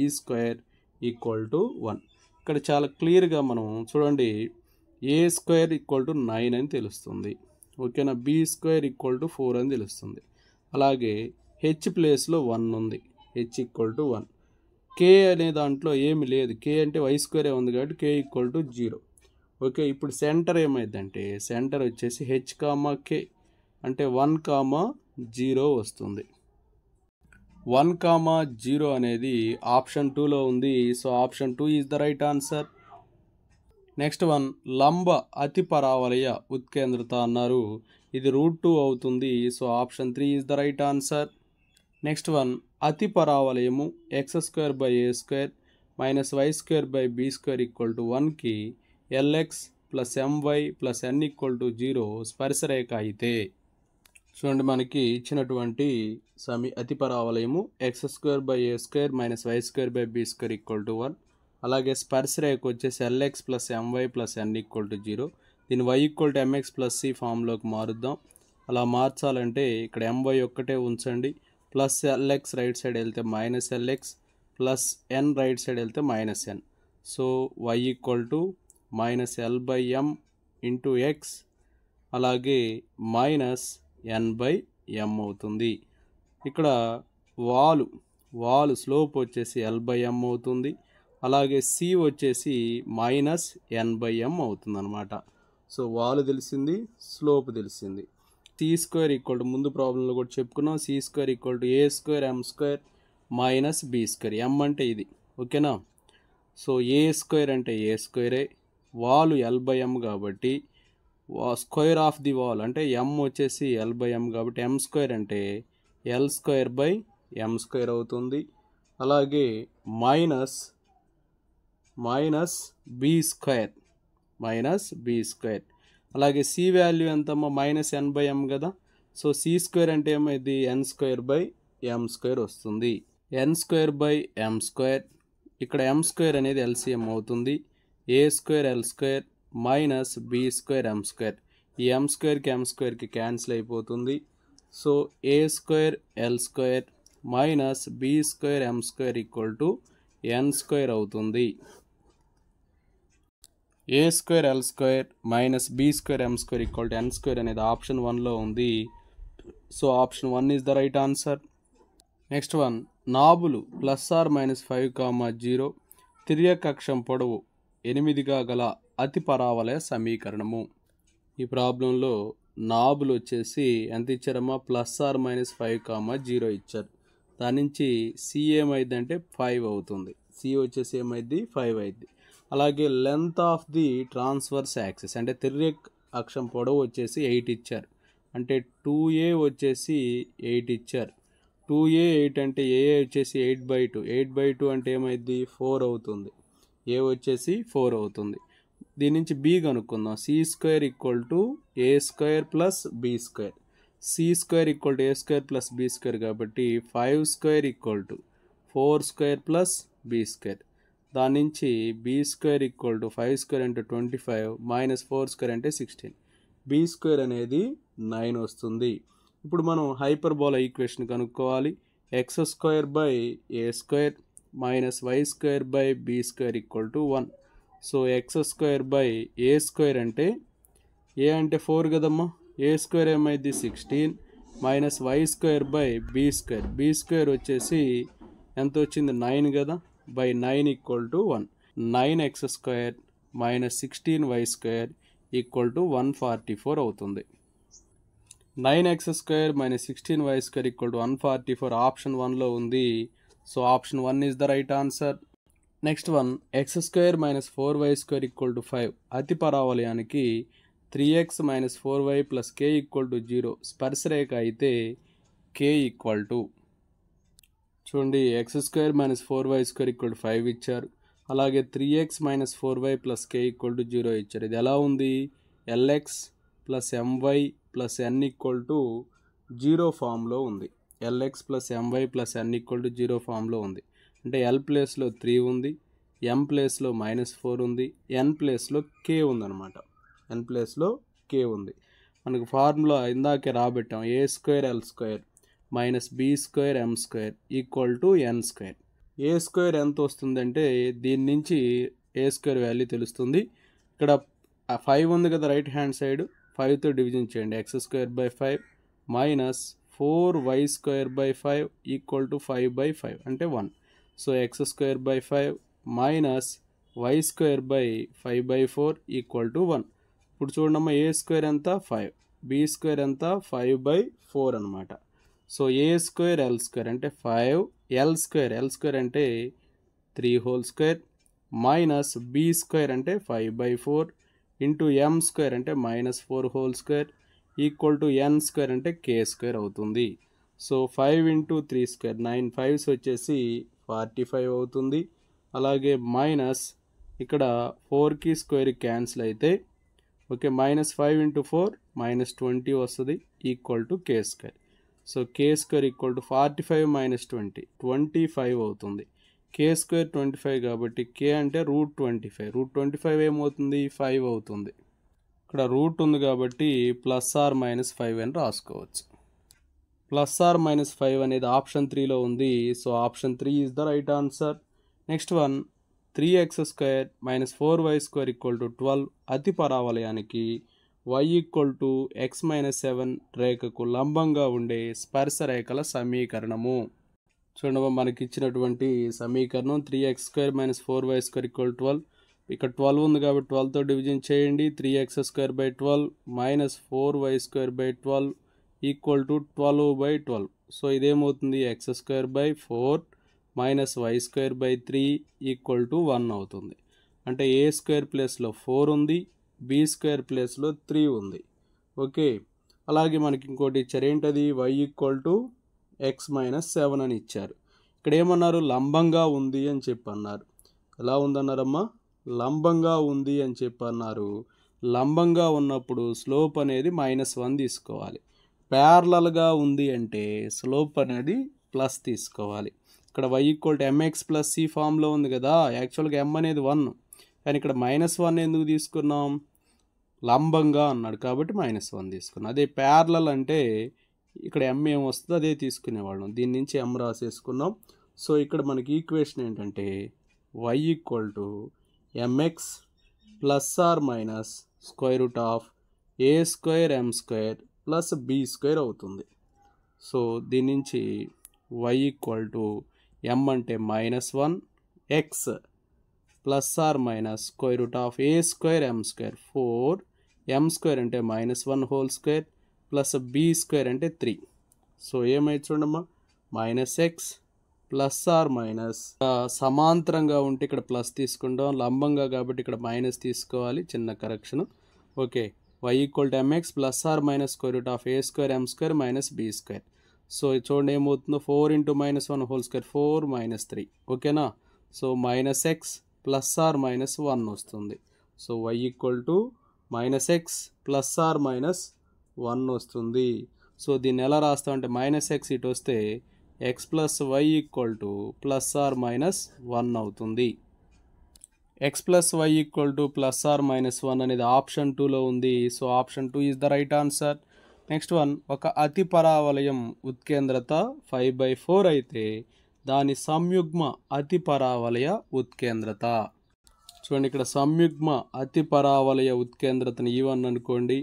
= 1. ఇక్కడ చాలా క్లియర్గా మనం చూడండి, a² = 9 అని తెలుస్తుంది. ఓకేనా, b² = 4 అని తెలుస్తుంది. అలాగే h ప్లేస్లో 1 ఉంది, h = 1. k అనే దాంట్లో ఏమి లేదు, k అంటే y² ఉంది కాబట్టి k = 0. ఓకే, ఇప్పుడు సెంటర్ ఏమైందంటే సెంటర్ వచ్చేసి h, k అంటే 1, 0 వస్తుంది. 1, 0 అనేది ఆప్షన్ 2లో ఉంది. So option 2 is the right answer. Next one, లంబ అతిపరావలయ ఉత్కేంద్రత అన్నారు. ఇది √2 అవుతుంది. So option 3 is the right answer. Next one, అతిపరావలయము x² / a² minus y square by b square equal to 1కి l x plus m y plus n equal to 0 స్పర్శరేఖ అయితే చూడండి మనకి ఇచ్చినటువంటి అతిపరావలయము x square by a square minus y square by b square equal to 1. అలాగే స్పర్శరేఖ వచ్చేసి l x plus m y plus n equal to 0. దీని y equal to m x plus c ఫామ్లోకి మారుద్దాం. అలా మార్చాలంటే ఇక్కడ ఎంవై ఒక్కటే ఉంచండి, ప్లస్ ఎల్ఎక్స్ రైట్ సైడ్ వెళ్తే minus l x, plus n right side వెళ్తే minus n. So y equal to minus l by m into x అలాగే మైనస్ ఎన్ బై ఎం అవుతుంది. ఇక్కడ వాలు స్లోప్ వచ్చేసి ఎల్ బై ఎం అవుతుంది. అలాగే సి వచ్చేసి మైనస్ ఎన్ బై ఎం అవుతుంది అనమాట. సో వాలు తెలిసింది, స్లోప్ తెలిసింది. సి స్క్వేర్ ఈక్వల్ టు ముందు ప్రాబ్లంలో కూడా చెప్పుకున్నాం, c square equal to a square m square minus b square. M అంటే ఇది, ఓకేనా. సో ఏ స్క్వేర్ అంటే ఏ స్క్వేరే, వాలు ఎల్ బై ఎం కాబట్టి స్క్వేర్ ఆఫ్ ది వాల్ అంటే ఎం వచ్చేసి ఎల్ బై ఎం కాబట్టి ఎం స్క్వేర్ అంటే l square by m square అవుతుంది. అలాగే మైనస్ బి స్క్వేర్ అలాగే సి వాల్యూ ఎంతమ్మా మైనస్ ఎన్ బై ఎం కదా. సో సి స్క్వేర్ అంటే ఏమైంది n square by m square వస్తుంది. N square by m square, ఇక్కడ ఎం స్క్వేర్ అనేది ఎల్సిఎం అవుతుంది. A square l square minus b square m square, ఈ m స్క్వేర్కి క్యాన్సిల్ అయిపోతుంది. So a square l square minus b square m square equal to n square అవుతుంది. A square l square minus b square m square equal to n square అనేది option 1లో ఉంది. So option 1 is the right answer. Next one, నాబులు +/−5,0 తిర్యక్ అక్షం పొడవు 8గా గల అతి పరావలయ సమీకరణము. ఈ ప్రాబ్లంలో నాబులు వచ్చేసి ఎంత ఇచ్చారమ్మా +/−5,0 ఇచ్చారు. దాని నుంచి సి ఏమైందంటే 5 అవుతుంది. సి వచ్చేసి ఏమైంది 5 అయింది. అలాగే length of the transverse axis అంటే తిర్యక్ అక్షం పొడవు వచ్చేసి 8 ఇచ్చారు. అంటే 2a వచ్చేసి 8 ఇచ్చారు. 2a 8 అంటే ఏ వచ్చేసి 8/2, 8/2 అంటే ఏమైంది 4 అవుతుంది. ఏ వచ్చేసి 4 అవుతుంది. దీని నుంచి బి కనుక్కుందాం. C square equal to a square plus b square, c square equal to a square plus b square కాబట్టి 5 square equal to 4 square plus b square. దాని నుంచి b square equal to 5 square అంటే 25 minus 4 square అంటే 16. B square అనేది 9 వస్తుంది. ఇప్పుడు మనం hyperbola equation కనుక్కోవాలి. X square by a square minus y square by b square equal to 1. So x square by a square అంటే ఏ అంటే 4 కదమ్మా, ఏ స్క్వేర్ ఏమైంది 16 minus y square by b square, b square వచ్చేసి ఎంత వచ్చింది 9 కదా, by 9 equal to 1. 9x square minus 16y square equal to 144 అవుతుంది. 9x square minus 16y square equal to 144 option 1లో ఉంది. So option 1 is the right answer. Next one, x square minus 4y square equal to 5 అతి పరావలయానికి 3x minus 4y plus k equal to 0 స్పర్శరేఖ అయితే k equal to చూడండి x square minus 4y square equal to 5 ఇచ్చారు. అలాగే 3x minus 4y plus k equal to 0 ఇచ్చారు. ఇది ఎలా ఉంది l x plus m y plus n equal to 0 ఫామ్లో ఉంది. L x plus m y plus n equal to 0 ఫామ్లో ఉంది. అంటే ఎల్ ప్లేస్లో 3 ఉంది, ఎం ప్లేస్లో -4 ఉంది, ఎన్ ప్లేస్లో k ఉందన్నమాట. ఎన్ ప్లేస్లో k ఉంది. మనకు ఫార్ములా ఇందాకే రాబెట్టాం. A square l square minus b square m square equal to n square. A square ఎంత వస్తుందంటే దీని నుంచి ఏ స్క్వేర్ వాల్యూ తెలుస్తుంది. ఇక్కడ 5 ఉంది కదా రైట్ హ్యాండ్ సైడ్, 5తో డివిజన్ చేయండి. X square by 5 minus 4y square by 5 equal to 5/5 అంటే 1. So x square by 5 minus y square by 5/4 equal to 1. ఇప్పుడు చూడమ్మా ఏ స్క్వేర్ ఎంత 5, బి స్క్వేర్ ఎంత 5/4 అనమాట. So a square l square అంటే 5, l square అంటే 3 whole square minus b square అంటే 5/4 into m square అంటే -4 whole square equal to n square అంటే కే స్క్వేర్ అవుతుంది. సో 5 ఇంటూ 3 స్క్వేర్ 9 5s వచ్చేసి 45 అవుతుంది. అలాగే మైనస్ ఇక్కడ 4కి స్క్వేర్ క్యాన్సిల్ అయితే ఓకే -5 × 4 -20 వస్తుంది equal to k square. So k square equal to 45 - 20 25 అవుతుంది. కే స్క్వేర్ 25 కాబట్టి కే అంటే √25 √25 ఏమవుతుంది 5 అవుతుంది. ఇక్కడ రూట్ ఉంది కాబట్టి +or-5 అని రాసుకోవచ్చు. +or-5 అనేది ఆప్షన్ 3లో ఉంది. So option 3 is the right answer. Next one 3x² - 4y² = 12 అతి పరావలయానికి y = x - 7 రేఖకు లంబంగా ఉండే స్పర్శ రేఖల సమీకరణము. చూడండి మనకి ఇచ్చినటువంటి సమీకరణం 3x² - 4y² = 12. ఇక్కడ 12 ఉంది కాబట్టి 12తో డివిజన్ చేయండి. 3x² / 12 -4y² / 12 = 12/12. So ఇదేమవుతుంది x² / 4 - y² / 3 = 1 అవుతుంది. అంటే a² ప్లేస్లో 4 ఉంది, b² ప్లేస్లో 3 ఉంది. ఓకే, అలాగే మనకి ఇంకోటి ఇచ్చారు ఏంటది y = x - 7 అని ఇచ్చారు. ఇక్కడ ఏమన్నారు లంబంగా ఉంది అని చెప్పన్నారు. ఎలా ఉందన్నారమ్మా లంబంగా ఉంది అని చెప్పన్నారు. లంబంగా ఉన్నప్పుడు స్లోప్ అనేది -1 తీసుకోవాలి. ప్యారలల్గా ఉంది అంటే స్లోప్ అనేది ప్లస్ తీసుకోవాలి. ఇక్కడ y = mx + c ఫామ్లో ఉంది కదా, యాక్చువల్గా m అనేది 1 కానీ ఇక్కడ -1 ఎందుకు తీసుకున్నాం లంబంగా అన్నాడు కాబట్టి -1 తీసుకున్నాం. అదే ప్యారలల్ అంటే ఇక్కడ m ఏం వస్తుందో అదే తీసుకునేవాళ్ళం, దీని నుంచి m రాసేసుకున్నాం. సో ఇక్కడ మనకి ఈక్వేషన్ ఏంటంటే y = mx ± √a² m² + b² అవుతుంది. సో దీని నుంచి y = m అంటే -1 x ± √a² m² 4 m² అంటే -1² b² అంటే 3. సో ఏమైతే చూడమ్మా -x ± సమాంతరంగా ఉంటే ఇక్కడ ప్లస్ తీసుకుంటాం, లంబంగా కాబట్టి ఇక్కడ మైనస్ తీసుకోవాలి, చిన్న correction. Okay, y = mx ± √a² m² - b². So చూడండి ఏమవుతుందో 4 × -1² 4 - 3 ఓకేనా. సో -x ± 1 వస్తుంది. సో y = -x ± 1 వస్తుంది. సో దీన్ని ఎలా రాస్తామంటే -x ఇటు వస్తే x + y = ±1 అవుతుంది. x + y = ±1 అనేది ఆప్షన్ 2లో ఉంది. So option 2 is the right answer. Next one ఒక అతి పరావలయం ఉత్కేంద్రత 5/4 అయితే దాని సంయుగ్మ అతి పరావలయ ఉత్కేంద్రత. చూడండి ఇక్కడ సంయుగ్మ అతి పరావలయ ఉత్కేంద్రతను E1 అనుకోండి,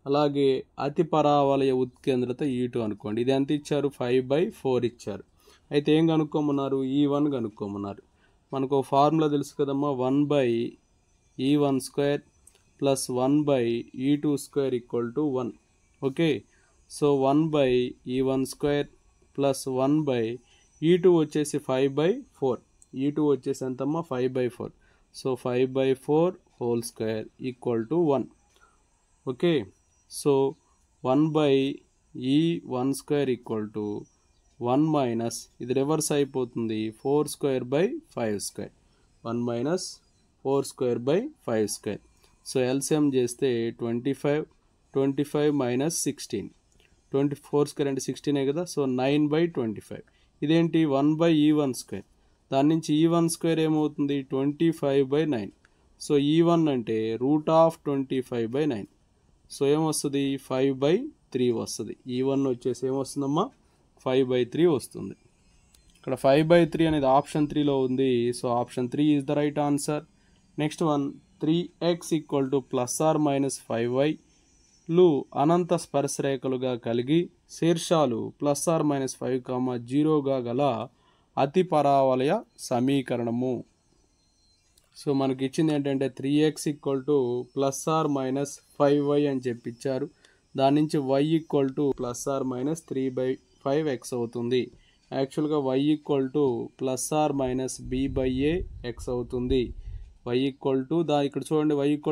అలాగే అతి పరావలయ ఉత్కేంద్రత E2 అనుకోండి. ఇది ఎంత ఇచ్చారు 5/4 ఇచ్చారు. అయితే ఏం కనుక్కోమన్నారు E1 కనుక్కోమన్నారు. మనకు ఫార్ములా తెలుసు కదమ్మా 1/E1² + 1/E2² = 1. Okay, so 1/E1² + 1/E2 వచ్చేసి 5/4. E2 వచ్చేసి ఎంతమ్మా 5/4. సో 5/4² = 1. ఓకే, సో 1/E1² = 1 - ఇది రివర్స్ అయిపోతుంది 4² / 5². 1 - 4² / 5². సో ఎల్సిఎం చేస్తే 25 - 16 24² అంటే 16 కదా. సో 9/25. ఇదేంటి 1/E1², దాని నుంచి E1² ఏమవుతుంది 25/9. సో E1 అంటే √25/9. సో ఏమొస్తుంది 5/3 వస్తుంది. E1 వచ్చేసి ఏమొస్తుందమ్మా 5/3 వస్తుంది. ఇక్కడ 5/3 అనేది ఆప్షన్ 3లో ఉంది. So option 3 is the right answer. Next one 3x = ±5y లు అనంత స్పర్శరేఖలుగా కలిగి శీర్షాలు +or-5, 0గా గల అతి పరావలయ సమీకరణము. సో మనకి ఇచ్చింది ఏంటంటే 3x = +or-5y అని చెప్పించారు. దాని నుంచి y = +or-3/5x అవుతుంది. యాక్చువల్గా y = +or-b/a x అవుతుంది. y ఇక్కడ చూడండి y =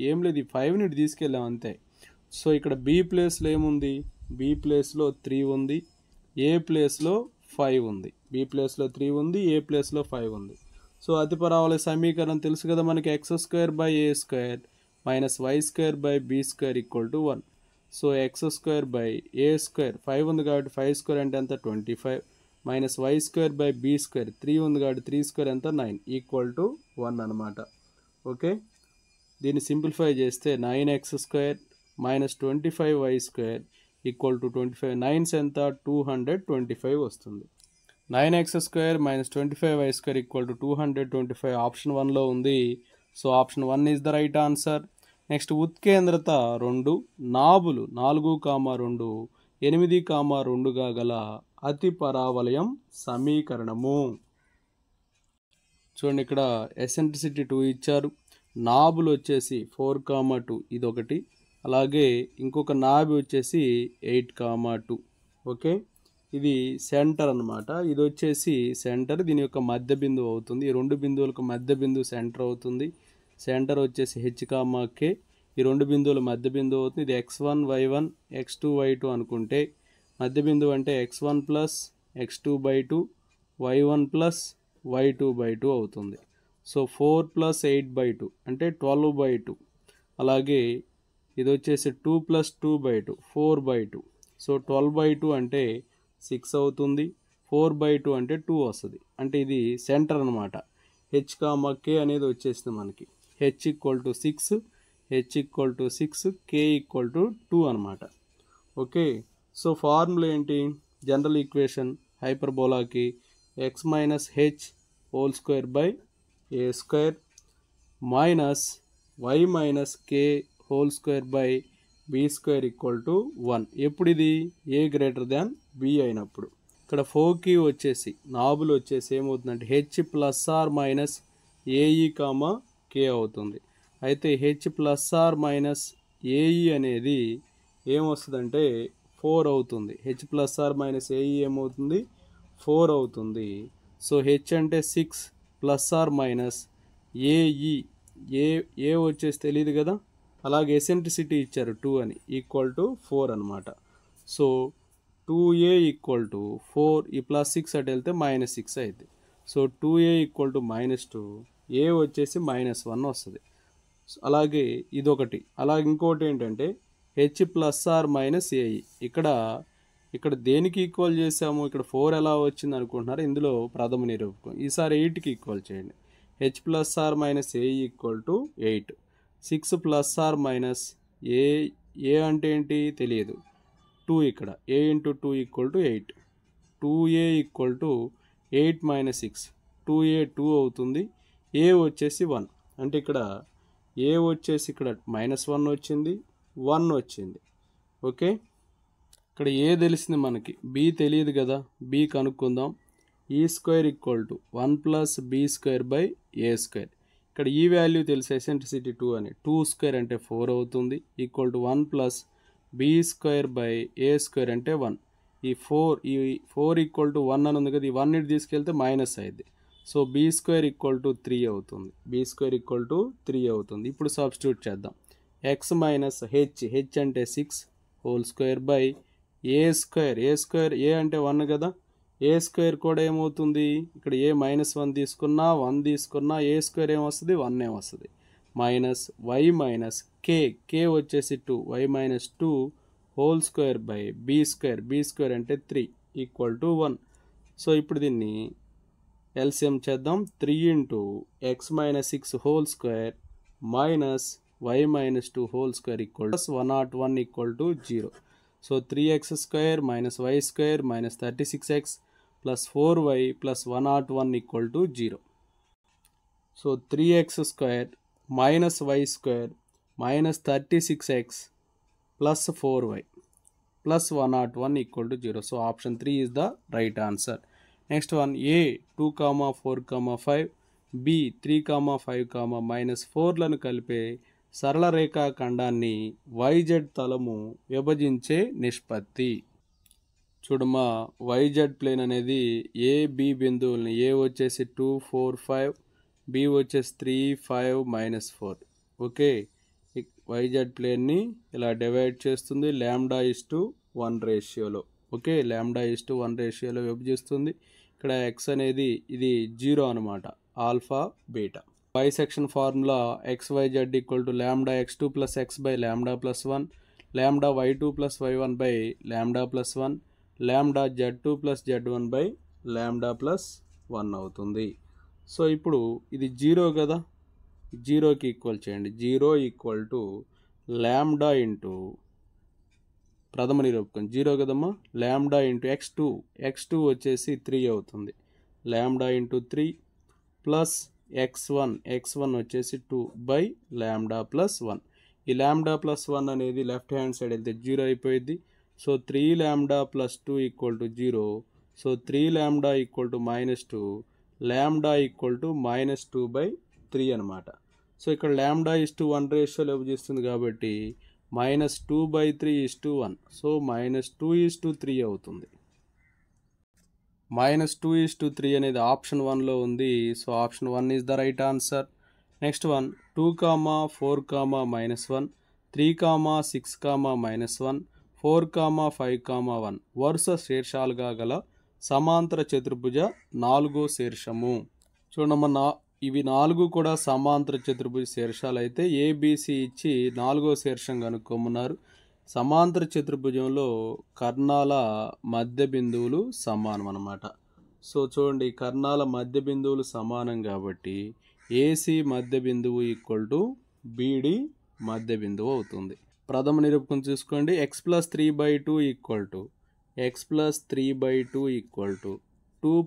ఏం లేదు, 5ని తీసుకెళ్ళాం అంతే. సో ఇక్కడ b ప్లేస్లో ఏముంది, b ప్లేస్లో 3 ఉంది, a ప్లేస్లో 5 ఉంది. b ప్లేస్లో 3 ఉంది, a ప్లేస్లో 5 ఉంది. సో అతిపరావళి సమీకరణం తెలుసు కదా మనకి, x² / a² minus y² / b² = 1. So x² / a², 5 ఉంది కాబట్టి 5² అంటే ఎంత 25, మైనస్ y² / b², 3 ఉంది కాబట్టి 3² ఎంత 9 = 1 అనమాట. ఓకే, దీన్ని సింప్లిఫై చేస్తే 9x² - 25y² = 25, 9s ఎంత 225 వస్తుంది. 9x² - 25y² = 225 ఆప్షన్ 1లో ఉంది. So option 1 is the right answer. Next ఉత్కేంద్రత 2, నాబులు 4,2, 8,2గా గల అతి పరావలయం సమీకరణము. చూడండి, ఇక్కడ ఎసెంట్రిసిటీ 2 ఇచ్చారు, నాబులు వచ్చేసి 4,2 ఇదొకటి, అలాగే ఇంకొక నాబి వచ్చేసి 8,2. ఓకే, ఇది సెంటర్ అనమాట, ఇది వచ్చేసి సెంటర్, దీని యొక్క మధ్య బిందువు అవుతుంది. ఈ రెండు బిందువులకు మధ్య బిందువు సెంటర్ అవుతుంది. సెంటర్ వచ్చేసి h, ఈ రెండు బిందువుల మధ్య బిందువు అవుతుంది. ఇది x1 y1 x2 y2 అనుకుంటే మధ్య బిందువు అంటే x1 + x2/2 y1 + y2/2 అవుతుంది. సో 4 + 8/2 అంటే 12/2, అలాగే ఇది వచ్చేసి 2 + 2/2 4/2. సో 12/2 అంటే 6 అవుతుంది, 4/2 అంటే 2 వస్తుంది. అంటే ఇది సెంటర్ అనమాట. h, k అనేది వచ్చేసింది మనకి, h = 6, h = 6, k = 2 అనమాట. ఓకే, సో ఫార్ములా ఏంటి, జనరల్ ఈక్వేషన్ హైపర్బోలాకి x - h² / a² minus y - k² / b² = 1. ఎప్పుడు ఇది a > b అయినప్పుడు. ఇక్కడ 4కి వచ్చేసి నాబులు వచ్చేసి ఏమవుతుందంటే h ± ae, k అవుతుంది. అయితే h ± ae అనేది ఏమొస్తుందంటే 4 అవుతుంది. h ± ae ఏమవుతుంది 4 అవుతుంది. సో h అంటే 6 ± ae, ఏ వచ్చేసి తెలియదు కదా, అలాగే ఎసెంట్రిసిటీ ఇచ్చారు 2 అని = 4 అనమాట. సో 2a = 4, ఈ +6 అటు వెళ్తే -6 అవుతుంది. సో 2a = -2, a వచ్చేసి -1 వస్తుంది. అలాగే ఇదొకటి, అలాగే ఇంకోటి ఏంటంటే h ± ae, ఇక్కడ దేనికి ఈక్వల్ చేసాము, ఇక్కడ 4 ఎలా వచ్చింది అనుకుంటున్నారు, ఇందులో ప్రథమ నిరూపకం. ఈసారి 8కి ఈక్వల్ చేయండి. h ± ae = 8, 6 ± a అంటే ఏంటి తెలియదు, 2, ఇక్కడ a × 2 = 8, 2a = 8 - 6, 2a 2 అవుతుంది, a వచ్చేసి 1. అంటే ఇక్కడ a వచ్చేసి ఇక్కడ -1 వచ్చింది, 1 వచ్చింది. ఓకే, ఇక్కడ a తెలిసింది మనకి, b తెలియదు కదా, b కనుక్కుందాం. e² = 1 + b² / a². ఇక్కడ ఈ వాల్యూ తెలిసి ఎసెంట్రిసిటీ 2 అని, 2² అంటే 4 అవుతుంది, = 1 + b² / a² అంటే 1. ఈ 4 = 1 అని ఉంది కదా, ఈ 1 ఇటు తీసుకెళ్తే మైనస్ అయింది. సో b² = 3 అవుతుంది, b² = 3 అవుతుంది. ఇప్పుడు సబ్స్టిట్యూట్ చేద్దాం. x - h అంటే 6² / a², a అంటే 1 కదా, a² కూడా ఏమవుతుంది, ఇక్కడ a -1 తీసుకున్నా 1 తీసుకున్నా a² ఏమొస్తుంది 1 వస్తుంది. మైనస్ y - k వచ్చేసి 2, y - 2² / b² అంటే 3 = 1. సో ఇప్పుడు దీన్ని ఎల్సిఎం చేద్దాం. 3 × x - 6² minus y - 2² = 101 = 0. So 3x² - y² - 36x + 4y + 101 = 0. So 3x² - y² - 36x + 4y + 101 = 0. So option 3 is the right answer. Next one, a 2, 4, 5, b 3, 5, -4లను కలిపే సరళ రేఖా ఖండాన్ని YZ తలము విభజించే నిష్పత్తి. చూడమ్మా, YZ ప్లేన్ అనేది a b బిందువుల్ని, a వచ్చేసి 2, 4, 5, b వచ్చేసి 3, 5, -4. ఓకే, YZ ప్లేన్ని ఇలా డివైడ్ చేస్తుంది λ:1 రేషియోలో. ఓకే, λ:1 రేషియోలో విభజిస్తుంది. ఇక్కడ x అనేది ఇది 0 అనమాట, alpha beta. Bisection formula xyz equal to lambda x2 plus x by lambda plus 1, lambda y2 plus y1 by lambda plus 1, lambda z2 plus z1 by lambda plus 1 అవుతుంది. So ఇప్పుడు ఇది 0 కదా, 0కి ఈక్వల్ చేయండి. 0 equal to lambda into ప్రథమ నిరూపకం 0 కదమ్మా, lambda into x2 వచ్చేసి 3 అవుతుంది. లాంబ్డా ఇంటూ 3 ప్లస్ x1 వచ్చేసి 2 బై లాంబ్డా ప్లస్ 1. ఈ లాంబ్డా ప్లస్ 1 అనేది లెఫ్ట్ హ్యాండ్ సైడ్ వెళ్తే 0 అయిపోయింది. So 3 lambda plus 2 equal to 0. So 3 lambda equal to -2, lambda equal to -2 by 3 అనమాట. సో ఇక్కడ లాంబ్డా = 1 రేషియోలో విభజిస్తుంది కాబట్టి -2 బై 3 1. సో -2:3 అవుతుంది. -2:3 అనేది ఆప్షన్ 1లో ఉంది. So option 1 is the right answer. Next one 2, 4, -1, 3, 6, -1, 4, 5, 1 వరుస శీర్షాలుగా గల సమాంతర చతుర్భుజ 4వ శీర్షము. చూడమ్మా, ఇవి 4 కూడా సమాంతర చతుర్భుజ శీర్షాలు అయితే ఏబిసి ఇచ్చి 4వ శీర్షం కనుక్కోమన్నారు. సమాంతర చతుర్భుజంలో కర్ణాల మధ్య బిందువులు సమానం అన్నమాట. సో చూడండి, కర్ణాల మధ్య బిందువులు సమానం కాబట్టి ఏసీ మధ్య బిందువు ఈక్వల్ టు బీడి మధ్య బిందువు అవుతుంది. ప్రథమ నిరూపకం చూసుకోండి. x+3/2 equal to 2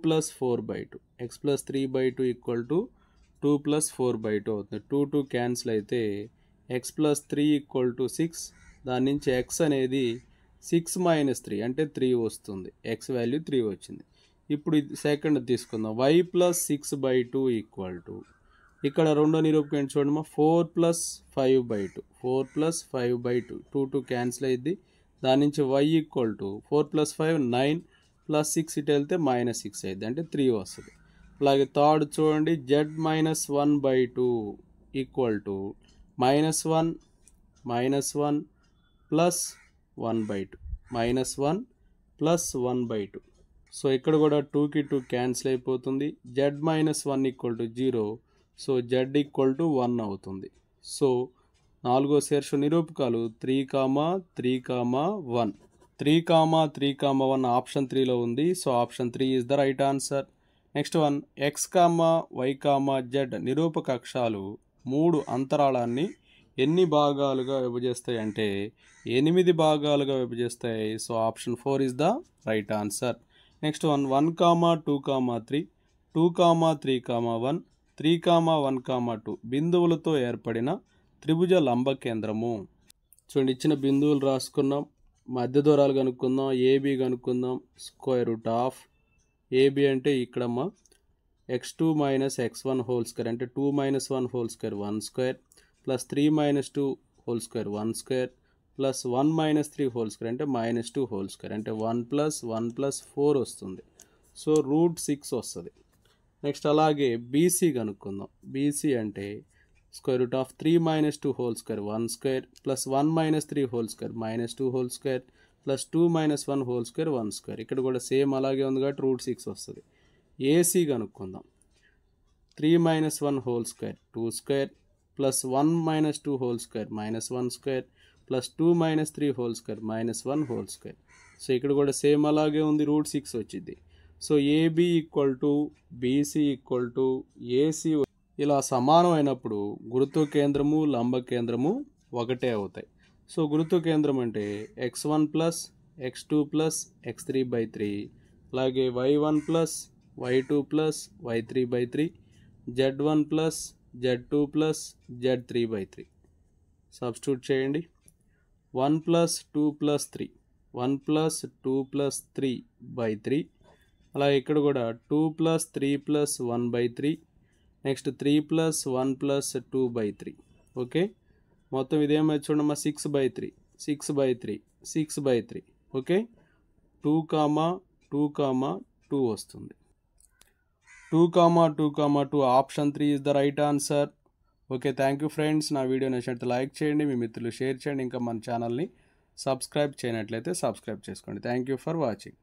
+ 4/2. x+3/2 equal to 2 + 4/2 అవుతుంది. 2 క్యాన్సిల్ అయితే x+3 ఈక్వల్ టు 6. దాని నుంచి x అనేది 6 - 3 అంటే 3 వస్తుంది. x వాల్యూ 3 వచ్చింది. ఇప్పుడు సెకండ్ తీసుకుందాం. y+6/2 ఈక్వల్ టు, ఇక్కడ రెండో నిరూపకం చూడమ్మా, 4 + 5/2. 4 + 5/2 2 క్యాన్సిల్ అయ్యింది. దాని నుంచి y ఈక్వల్ టు 4 + 5 9 + 6 ఇటు వెళ్తే -6 అయ్యింది అంటే 3 వస్తుంది. అలాగే థర్డ్ చూడండి, z-1/2 equal to -1 plus 1/2 -1 plus 1/2. So ఇక్కడ కూడా 2కి 2 క్యాన్సిల్ అయిపోతుంది. z-1 equal to 0. So z equal to 1 అవుతుంది. సో 4వ శీర్ష నిరూపకాలు 3, 3, 1. 3, 3, 1 ఆప్షన్ 3లో ఉంది. So option 3 is the right answer. Next one x, y, z నిరూపక అక్షాలు 3 అంతరాళాన్ని ఎన్ని భాగాలుగా విభజిస్తాయి అంటే 8 భాగాలుగా విభజిస్తాయి. So option 4 is the right answer. Next one 1, 2, 3, 2, 3, 1, 3, 1, 2 బిందువులతో ఏర్పడిన త్రిభుజ లంబ కేంద్రము. చూడండి, ఇచ్చిన బిందువులు రాసుకున్నాం. మధ్య దూరాలు కనుక్కుందాం. ఏబి కనుక్కుందాం. √, ఏబి అంటే ఇక్కడమ్మా x2 - x1 హోల్ స్క్వేర్ అంటే 2 - 1 whole square 1 square plus 3 - 2 whole square 1 square plus 1 - 3 whole square అంటే -2 హోల్ స్క్వేర్ అంటే 1 + 1 + 4 వస్తుంది. సో √6 వస్తుంది. నెక్స్ట్ అలాగే బీసీ కనుక్కుందాం. బీసీ అంటే √3 - 2 whole square 1 square plus 1 - 3 whole square -2 whole square plus 2 - 1 whole square 1 square. ఇక్కడ కూడా సేమ్ అలాగే ఉంది కాబట్టి √6 వస్తుంది. ఏసీ కనుక్కుందాం. 3 - 1 whole square 2 square plus 1 - 2 whole square -1 square plus 2 - 3 whole square -1 whole square. So ఇక్కడ కూడా సేమ్ అలాగే ఉంది, √6 వచ్చింది. సో AB equal to BC equal to AC ఇలా సమానం అయినప్పుడు గురుత్వ కేంద్రము లంబ కేంద్రము ఒకటే అవుతాయి. సో గురుత్వ కేంద్రం అంటే x1 plus x2 plus x3/3 అలాగే y1 plus y2 plus y3/3 z1 plus z2 plus z3/3. Substitute చేయండి. 1 + 2 + 3 1 + 2 + 3/3 అలాగే ఇక్కడ కూడా 2 + 3 + 1/3 నెక్స్ట్ 3 + 1 + 2/3. ఓకే, మొత్తం ఇదేమో చూడమ్మా 6/3 6/3 6/3. ఓకే, 2, 2, 2 వస్తుంది. 2, 2, 2 option 3 is the right answer. Okay, thank you friends. నా వీడియో నచ్చినట్లయితే లైక్ చేయండి, మీ మిత్రులు షేర్ చేయండి, ఇంకా మన ఛానల్ని సబ్స్క్రైబ్ చేయనట్లయితే సబ్స్క్రైబ్ చేసుకోండి. Thank you for watching.